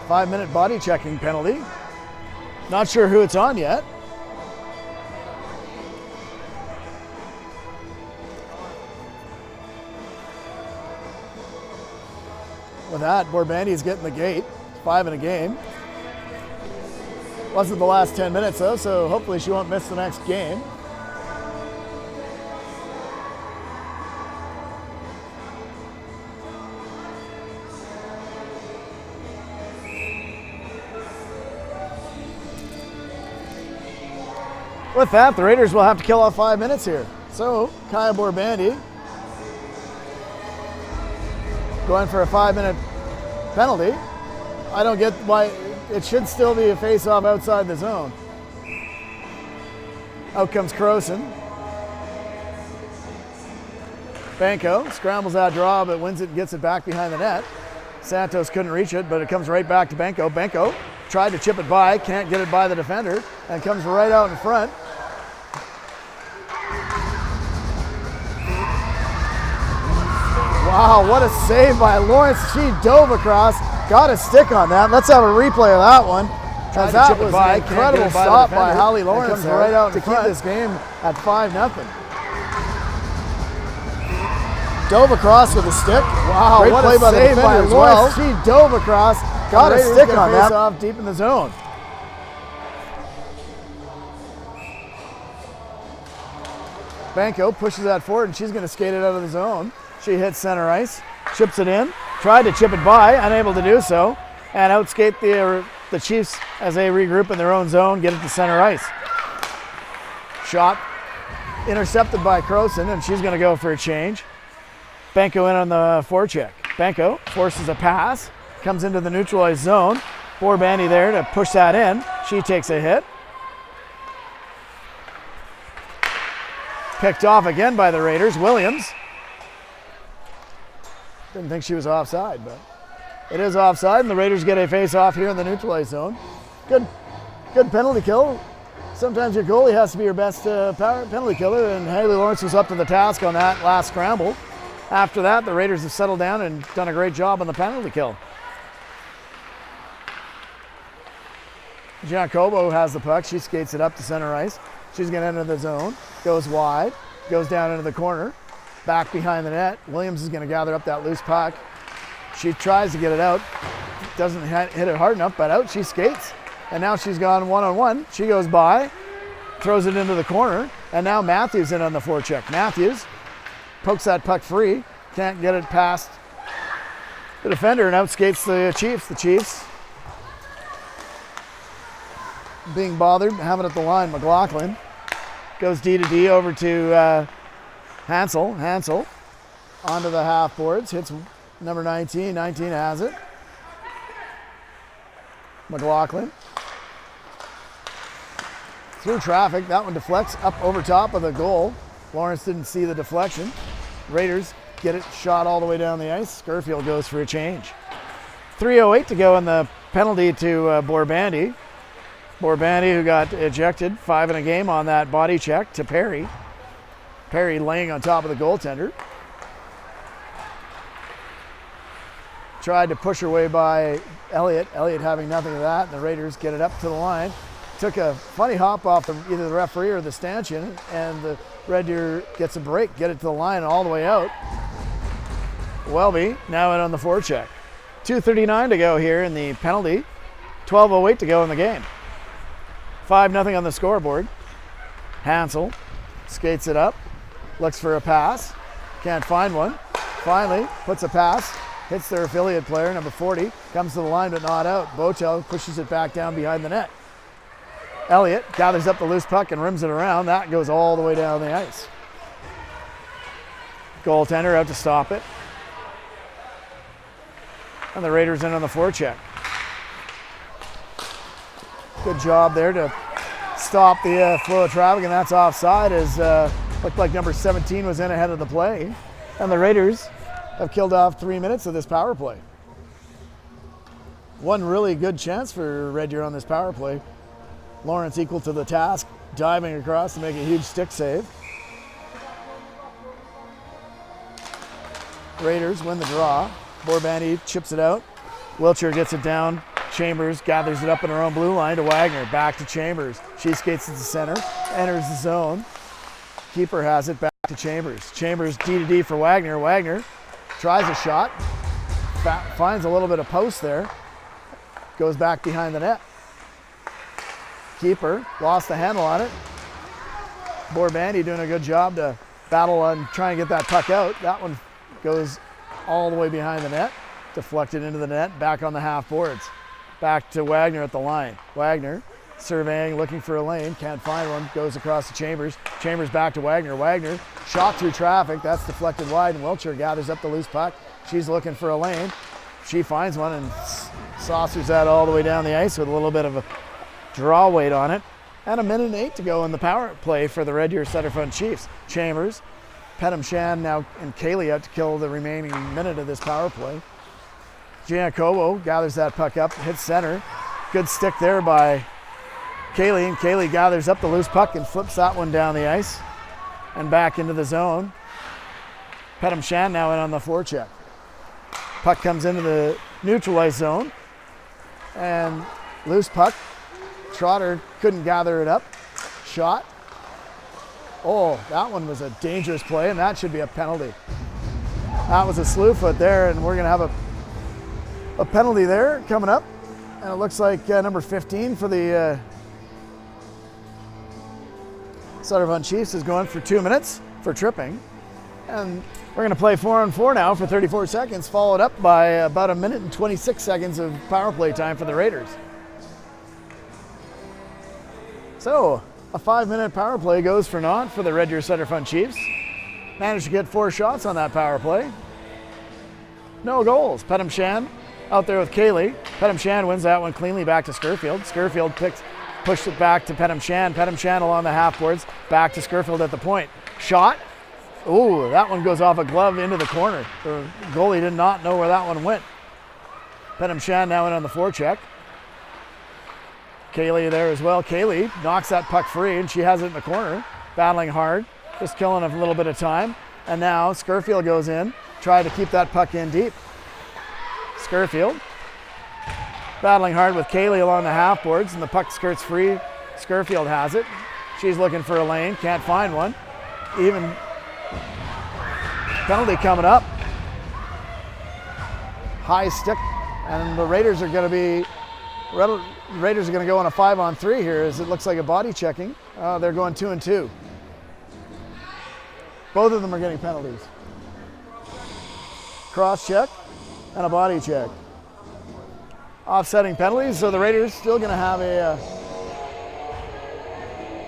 Five-minute body checking penalty. Not sure who it's on yet. With that, Borbandi's getting the gate. 5 in a game. Wasn't the last 10 minutes though, so hopefully she won't miss the next game. With that, the Raiders will have to kill off 5 minutes here. So, Kaya Borbandi going for a 5-minute penalty. I don't get why it should still be a face-off outside the zone. Out comes Croson. Banco scrambles that draw, but wins it and gets it back behind the net. Santos couldn't reach it, but it comes right back to Banco. Banco tried to chip it by, can't get it by the defender, and comes right out in front. Wow, what a save by Lawrence. She dove across, got a stick on that. Let's have a replay of that one. As that was an incredible stop by Hallie Lawrence. Comes right out to keep this game at 5-0. Dove across with a stick. Wow, great play by the defender as well. She dove across, got a stick on that. Off deep in the zone. Banco pushes that forward, and she's going to skate it out of the zone. She hits center ice, chips it in, tried to chip it by, unable to do so, and outskate the Chiefs as they regroup in their own zone, get it to center ice. Shot intercepted by Croson, and she's going to go for a change. Banco in on the forecheck. Banco forces a pass, comes into the neutralized zone. Borbandi there to push that in. She takes a hit. Picked off again by the Raiders. Williams. Didn't think she was offside, but it is offside, and the Raiders get a face-off here in the neutralized zone. Good penalty kill. Sometimes your goalie has to be your best penalty killer, and Haley Lawrence was up to the task on that last scramble. After that, the Raiders have settled down and done a great job on the penalty kill. Giacobo has the puck. She skates it up to center ice. She's going to enter the zone. Goes wide. Goes down into the corner. Back behind the net. Williams is going to gather up that loose puck. She tries to get it out. Doesn't hit it hard enough, but out she skates. And now she's gone one-on-one. She goes by, throws it into the corner, and now Matthews in on the forecheck. Matthews pokes that puck free. Can't get it past the defender and outskates the Chiefs. The Chiefs being bothered, having it at the line. McLaughlin goes D to D over to Hansel. Hansel onto the half boards, hits number 19. 19 has it. McLaughlin through traffic. That one deflects up over top of the goal. Lawrence didn't see the deflection. Raiders get it shot all the way down the ice. Scurfield goes for a change. 3:08 to go in the penalty to Borbandi. Borbandi, who got ejected, 5 in a game on that body check to Perry. Perry laying on top of the goaltender. Tried to push her way by Elliott. Elliott having nothing of that, and the Raiders get it up to the line. took a funny hop off either the referee or the stanchion, and the Red Deer gets a break, get it to the line all the way out. Welby now in on the forecheck. 2:39 to go here in the penalty. 12:08 to go in the game. 5-0 on the scoreboard. Hansel skates it up, looks for a pass, can't find one. Finally puts a pass, hits their affiliate player, number 40, comes to the line but not out. Bochel pushes it back down behind the net. Elliott gathers up the loose puck and rims it around. That goes all the way down the ice. Goaltender out to stop it. And the Raiders in on the forecheck. Good job there to stop the flow of traffic, and that's offside, as looked like number 17 was in ahead of the play. And the Raiders have killed off 3 minutes of this power play. One really good chance for Red Deer on this power play. Lawrence equal to the task, diving across to make a huge stick save. Raiders win the draw. Borbandi chips it out. Wiltshire gets it down. Chambers gathers it up in her own blue line to Wagner. Back to Chambers. She skates to the center, enters the zone. Keeper has it back to Chambers. Chambers D-to-D for Wagner. Wagner tries a shot. Finds a little bit of post there. Goes back behind the net. Keeper lost the handle on it. Borbandi doing a good job to battle on trying to get that puck out. That one goes all the way behind the net, deflected into the net, back on the half boards. Back to Wagner at the line. Wagner surveying, looking for a lane, can't find one, goes across to Chambers. Chambers back to Wagner. Wagner shot through traffic, that's deflected wide, and Wiltshire gathers up the loose puck. She's looking for a lane. She finds one and saucers that all the way down the ice with a little bit of a draw weight on it. And 1:08 to go in the power play for the Red Deer Sutterfund Chiefs. Chambers, Pettimshan now and Kaylee out to kill the remaining minute of this power play. Giancobo gathers that puck up, hits center. Good stick there by Kaylee, and Kaylee gathers up the loose puck and flips that one down the ice and back into the zone. Pettimshan now in on the forecheck. Puck comes into the neutralized zone, and loose puck. Trotter couldn't gather it up. Shot. Oh, that one was a dangerous play, and that should be a penalty. That was a slew foot there, and we're going to have a penalty there coming up. And it looks like number 15 for the Sutterfund Chiefs is going for 2 minutes for tripping. And we're going to play 4-on-4 now for 34 seconds, followed up by about 1 minute and 26 seconds of power play time for the Raiders. So, a 5-minute power play goes for naught for the Red Deer Sutterfund Chiefs. Managed to get 4 shots on that power play. No goals. Pettimshan out there with Kaylee. Pettimshan wins that one cleanly back to Scurfield. Scurfield pushed it back to Pettimshan. Pettimshan along the half boards, back to Scurfield at the point. Shot. Ooh, that one goes off a glove into the corner. The goalie did not know where that one went. Pettimshan now in on the forecheck. Kaylee there as well. Kaylee knocks that puck free, and she has it in the corner, battling hard, just killing a little bit of time. And now Scurfield goes in, trying to keep that puck in deep. Scurfield battling hard with Kaylee along the half boards, and the puck skirts free. Scurfield has it. She's looking for a lane, can't find one. Even penalty coming up. High stick, and the Raiders are going to go on a 5-on-3 here, as it looks like a body checking. They're going 2-2. Both of them are getting penalties. Cross check and a body check. Offsetting penalties, so the Raiders still going to have a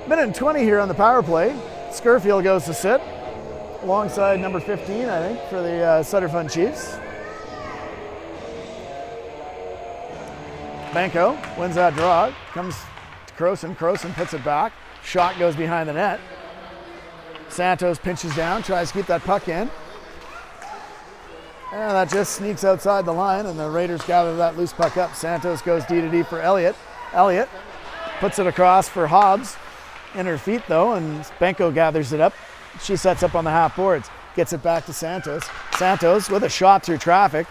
minute and 20 here on the power play. Scurfield goes to sit alongside number 15, I think, for the Sutterfund Chiefs. Benko wins that draw, comes to Croson. Croson puts it back. Shot goes behind the net. Santos pinches down, tries to keep that puck in. And that just sneaks outside the line, and the Raiders gather that loose puck up. Santos goes D-to-D for Elliott. Elliott puts it across for Hobbs. In her feet, though, and Benko gathers it up. She sets up on the half boards. Gets it back to Santos. Santos with a shot through traffic.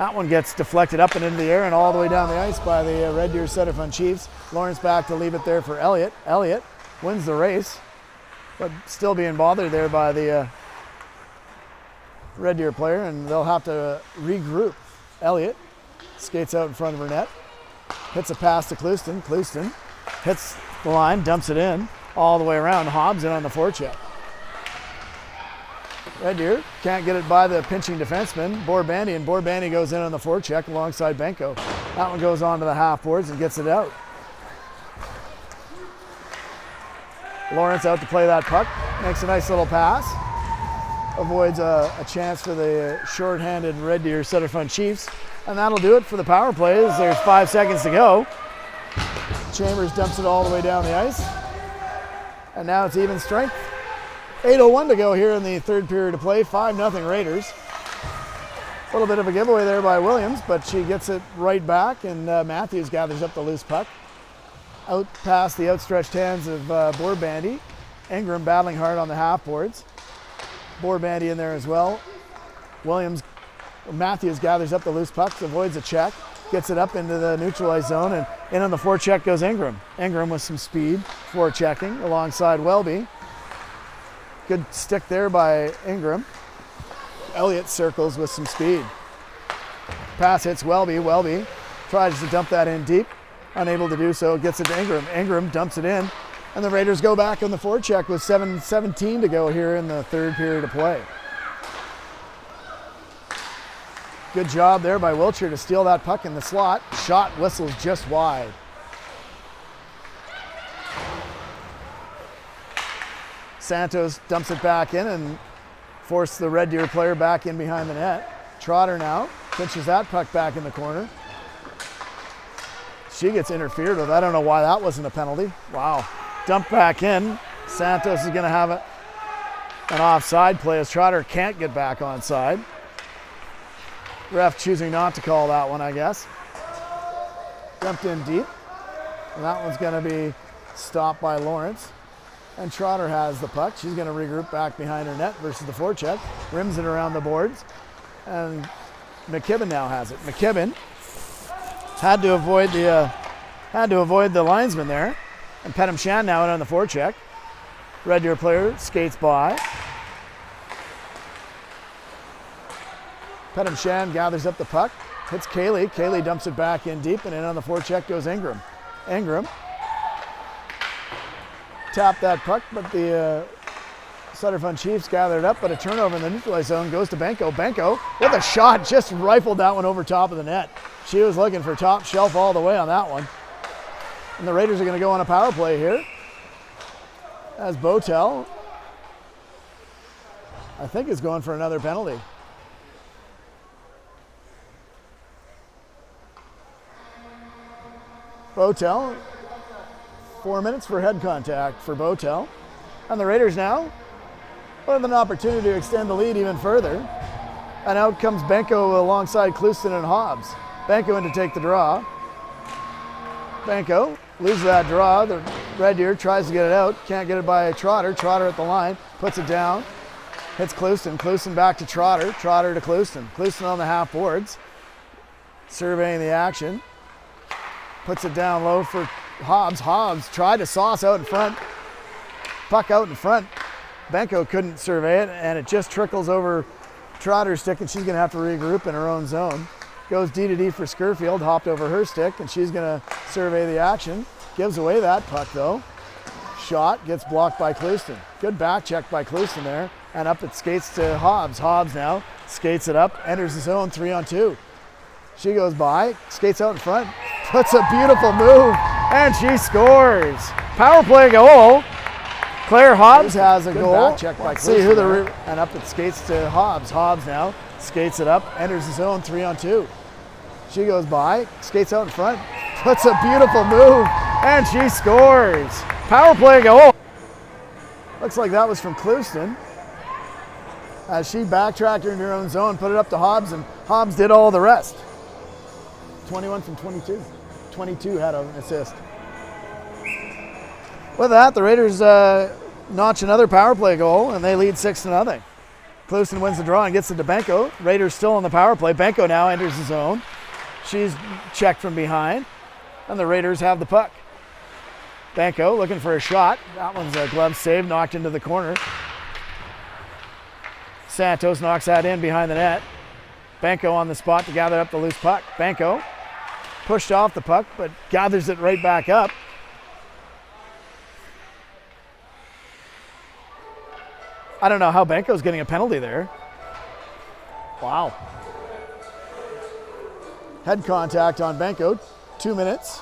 That one gets deflected up and into the air and all the way down the ice by the Red Deer Sutterfund Chiefs. Lawrence back to leave it there for Elliott. Elliott wins the race, but still being bothered there by the Red Deer player, and they'll have to regroup. Elliott skates out in front of her net, hits a pass to Clouston. Clouston hits the line, dumps it in all the way around. Hobbs in on the forecheck. Red Deer can't get it by the pinching defenseman, Borbandy, and Borbandy goes in on the forecheck alongside Benko. That one goes onto the half boards and gets it out. Lawrence out to play that puck, makes a nice little pass, avoids a chance for the short-handed Red Deer Sutterfund Chiefs, and that'll do it for the power plays. There's 5 seconds to go. Chambers dumps it all the way down the ice, and now it's even strength. 8:01 to go here in the third period of play. 5-0 Raiders. A little bit of a giveaway there by Williams, but she gets it right back, and Matthews gathers up the loose puck. Out past the outstretched hands of Borbandy. Ingram battling hard on the half boards. Borbandy in there as well. Matthews gathers up the loose puck, avoids a check, gets it up into the neutralized zone, and in on the forecheck goes Ingram. Ingram with some speed, forechecking alongside Welby. Good stick there by Ingram. Elliott circles with some speed. Pass hits Welby. Welby tries to dump that in deep. Unable to do so, gets it to Ingram. Ingram dumps it in, and the Raiders go back on the forecheck with 7:17 to go here in the third period of play. Good job there by Wiltshire to steal that puck in the slot. Shot whistles just wide. Santos dumps it back in and forces the Red Deer player back in behind the net. Trotter now pinches that puck back in the corner. She gets interfered with. I don't know why that wasn't a penalty. Wow. Dump back in. Santos is going to have an offside play as Trotter can't get back onside. Ref choosing not to call that one, I guess. Dumped in deep. And that one's going to be stopped by Lawrence. And Trotter has the puck. She's going to regroup back behind her net versus the forecheck. Rims it around the boards. And McKibben now has it. McKibben had to avoid the linesman there. And Pettem Shan now in on the forecheck. Red Deer player skates by. Pettem Shan gathers up the puck. Hits Kaylee. Kaylee dumps it back in deep, and in on the forecheck goes Ingram. Ingram tapped that puck, but the Sutterfund Chiefs gathered up, but a turnover in the neutralized zone goes to Benko. Benko with a shot, just rifled that one over top of the net. She was looking for top shelf all the way on that one. And the Raiders are going to go on a power play here. As Botel, I think, is going for another penalty. Botel, 4 minutes for head contact for Botel. And the Raiders now with an opportunity to extend the lead even further. And out comes Benko alongside Clouston and Hobbs. Benko in to take the draw. Benko loses that draw. The Red Deer tries to get it out. Can't get it by Trotter. Trotter at the line. Puts it down. Hits Clouston. Clouston back to Trotter. Trotter to Clouston. Clouston on the half boards. Surveying the action. Puts it down low for Hobbs. Hobbs tried to sauce out in front. Puck out in front. Benko couldn't survey it, and it just trickles over Trotter's stick, and she's going to have to regroup in her own zone. Goes D to D for Scurfield, hopped over her stick, and she's going to survey the action. Gives away that puck, though. Shot gets blocked by Clouston. Good back check by Clouston there, and up it skates to Hobbs. Hobbs now skates it up, enters the zone, 3-on-2. She goes by, skates out in front, puts a beautiful move, and she scores. Power play goal. Claire Hobbs has a goal. Back check by see who and up it skates to Hobbs. Hobbs now skates it up, enters the zone, 3-on-2. She goes by, skates out in front, puts a beautiful move, and she scores. Power play goal. Looks like that was from Clouston. As she backtracked her in her own zone, put it up to Hobbs, and Hobbs did all the rest. 21 from 22. 22 had an assist. With that, the Raiders notch another power play goal, and they lead 6-0. Cluson wins the draw and gets it to Benko. Raiders still on the power play. Benko now enters the zone. She's checked from behind, and the Raiders have the puck. Benko looking for a shot. That one's a glove save, knocked into the corner. Santos knocks that in behind the net. Benko on the spot to gather up the loose puck. Benko pushed off the puck, but gathers it right back up. I don't know how Benko's getting a penalty there. Wow. Head contact on Benko, 2 minutes.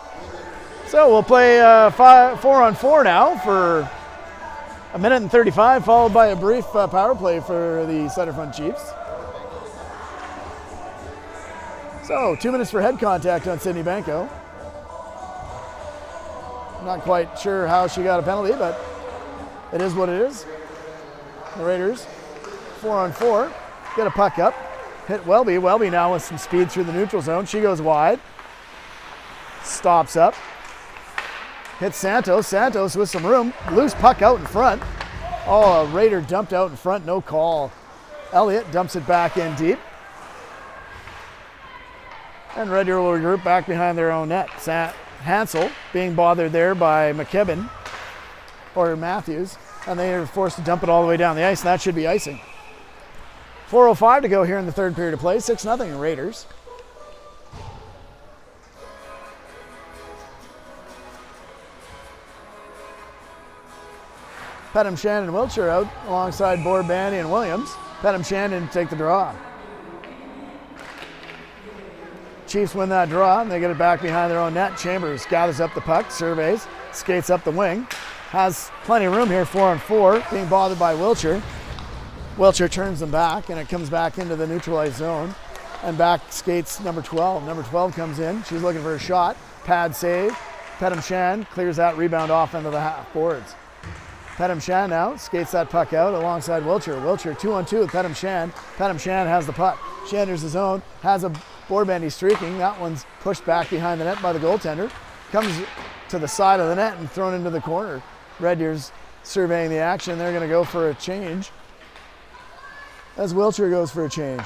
So we'll play 4-on-4 now for 1 minute and 35, followed by a brief power play for the Sutterfund Chiefs. So 2 minutes for head contact on Sydney Benko. Not quite sure how she got a penalty, but it is what it is. The Raiders, 4-on-4, get a puck up, hit Welby. Welby now with some speed through the neutral zone. She goes wide, stops up, hits Santos. Santos with some room, loose puck out in front. Oh, a Raider dumped out in front, no call. Elliott dumps it back in deep. And Red Deer will regroup back behind their own net. Hansel being bothered there by McKibben, or Matthews. And they are forced to dump it all the way down the ice, and that should be icing. 4:05 to go here in the third period of play. 6-0 Raiders. Pettem, Shannon, Wiltshire out alongside Borbani and Williams. Pettem, Shannon take the draw. Chiefs win that draw, and they get it back behind their own net. Chambers gathers up the puck, surveys, skates up the wing. Has plenty of room here, 4-on-4, being bothered by Wiltshire. Wiltshire turns them back, and it comes back into the neutralized zone. And back skates number 12. Number 12 comes in. She's looking for a shot. Pad save. Pettem Shan clears that rebound off into the half boards. Pettem Shan now skates that puck out alongside Wiltshire. Wiltshire 2-on-2 with Pettem Shan. Pettem Shan has the puck. She enters the zone, has a board-bandy streaking. That one's pushed back behind the net by the goaltender. Comes to the side of the net and thrown into the corner. Red Deer's surveying the action. They're going to go for a change as Wiltshire goes for a change.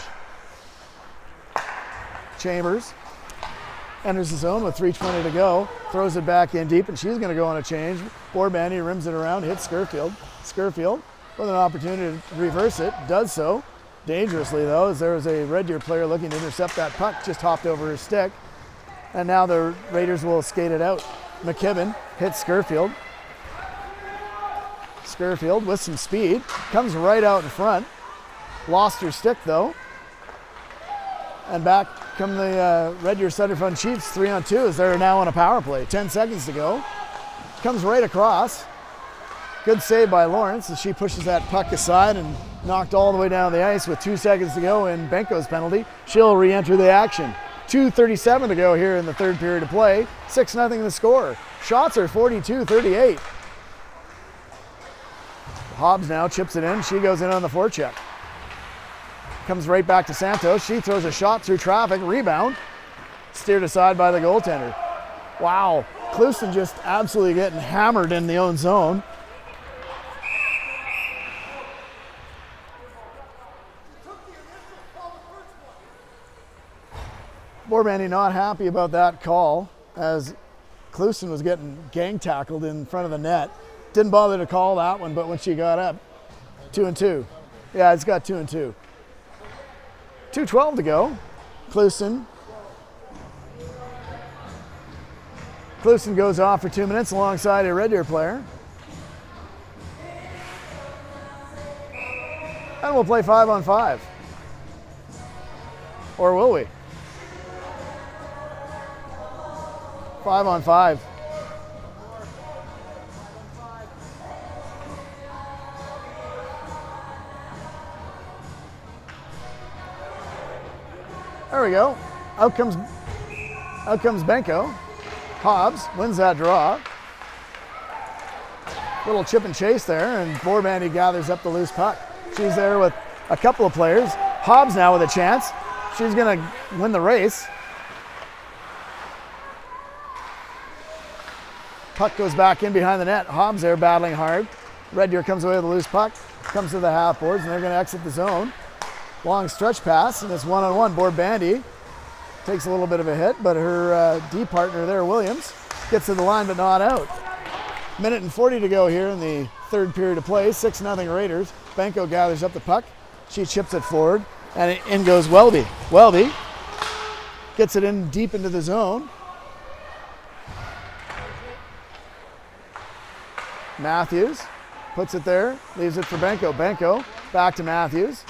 Chambers enters the zone with 3:20 to go, throws it back in deep, and she's going to go on a change. Borbani rims it around, hits Scurfield. Scurfield with an opportunity to reverse it, does so dangerously though, as there was a Red Deer player looking to intercept that puck, just hopped over her stick, and now the Raiders will skate it out. McKibben hits Scurfield. Scurfield with some speed, comes right out in front. Lost her stick though. And back come the Red Deer Sutterfund Chiefs, 3-on-2 as they're now on a power play. 10 seconds to go. Comes right across. Good save by Lawrence as she pushes that puck aside and knocked all the way down the ice with 2 seconds to go in Benko's penalty. She'll re-enter the action. 2:37 to go here in the third period of play. 6-0 the score. Shots are 42-38. Hobbs now chips it in. She goes in on the forecheck. Comes right back to Santos. She throws a shot through traffic. Rebound. Steered aside by the goaltender. Wow. Cluson just absolutely getting hammered in the own zone. Borbani not happy about that call as Cluson was getting gang tackled in front of the net. Didn't bother to call that one, but when she got up, 2-2. Yeah, it's got 2-2. 2:12 to go. Cluson goes off for 2 minutes alongside a Red Deer player. And we'll play 5-on-5. Or will we? 5-on-5. There we go. Out comes Benko. Hobbs wins that draw. Little chip and chase there, and Borbani gathers up the loose puck. She's there with a couple of players. Hobbs now with a chance. She's going to win the race. Puck goes back in behind the net. Hobbs there battling hard. Red Deer comes away with a loose puck, comes to the half boards, and they're going to exit the zone. Long stretch pass, and it's one-on-one. Board Bandy takes a little bit of a hit, but her D partner there, Williams, gets to the line but not out. Minute and 40 to go here in the third period of play. 6-0 Raiders. Benko gathers up the puck. She chips it forward, and in goes Welby. Welby gets it in deep into the zone. Matthews puts it there, leaves it for Benko. Benko back to Matthews.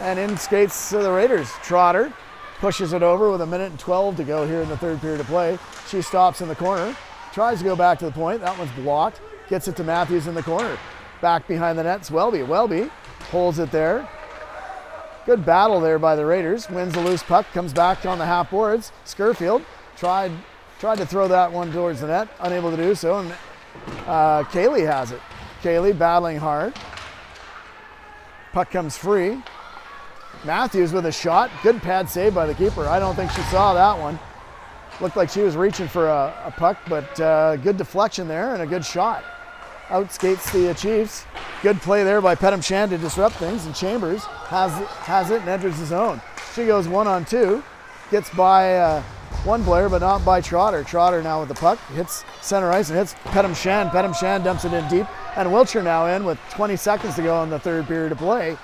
And in skates the Raiders. Trotter pushes it over with 1:12 to go here in the third period of play. She stops in the corner, tries to go back to the point. That one's blocked. Gets it to Matthews in the corner. Back behind the net's Welby. Welby holds it there. Good battle there by the Raiders. Wins the loose puck, comes back on the half boards. Skurfield tried to throw that one towards the net, unable to do so, and Kaylee has it. Kaylee battling hard. Puck comes free. Matthews with a shot. Good pad save by the keeper. I don't think she saw that one. Looked like she was reaching for a puck, but good deflection there and a good shot. Out skates the Chiefs. Good play there by Pettam Shan to disrupt things, and Chambers has it and enters the zone. She goes 1-on-2, gets by one player, but not by Trotter. Trotter now with the puck, hits center ice and hits Pettam Shan. Pettam Shan dumps it in deep, and Wiltshire now in with 20 seconds to go in the third period of play.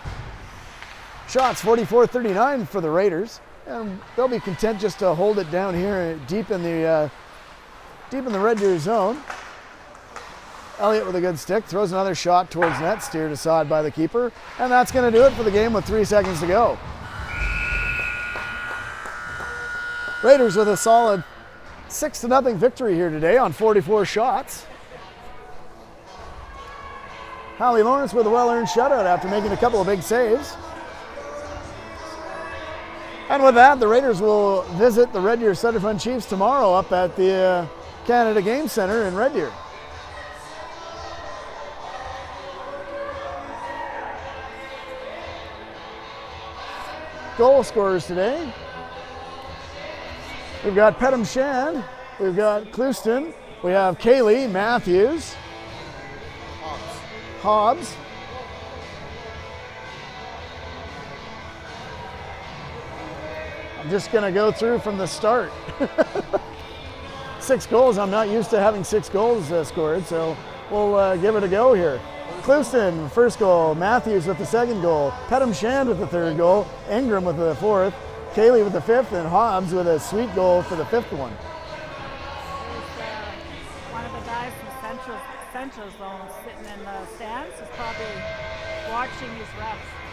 Shots 44-39 for the Raiders, and they'll be content just to hold it down here deep in the Red Deer zone. Elliott with a good stick, throws another shot towards net, steered aside by the keeper, and that's going to do it for the game with 3 seconds to go. Raiders with a solid 6-0 victory here today on 44 shots. Hallie Lawrence with a well-earned shutout after making a couple of big saves. And with that, the Raiders will visit the Red Deer Sutterfund Chiefs tomorrow up at the Canada Game Centre in Red Deer. Goal scorers today. We've got Pettam Shan, we've got Clouston, we have Kaylee, Matthews, Hobbs. I'm just going to go through from the start. 6 goals. I'm not used to having 6 goals scored, so we'll give it a go here. Clouston, first goal. Matthews with the second goal. Pettam Shan with the third goal. Ingram with the fourth. Kaylee with the fifth, and Hobbs with a sweet goal for the 5th one. One of the guys from Central Zone sitting in the stands is probably watching these refs.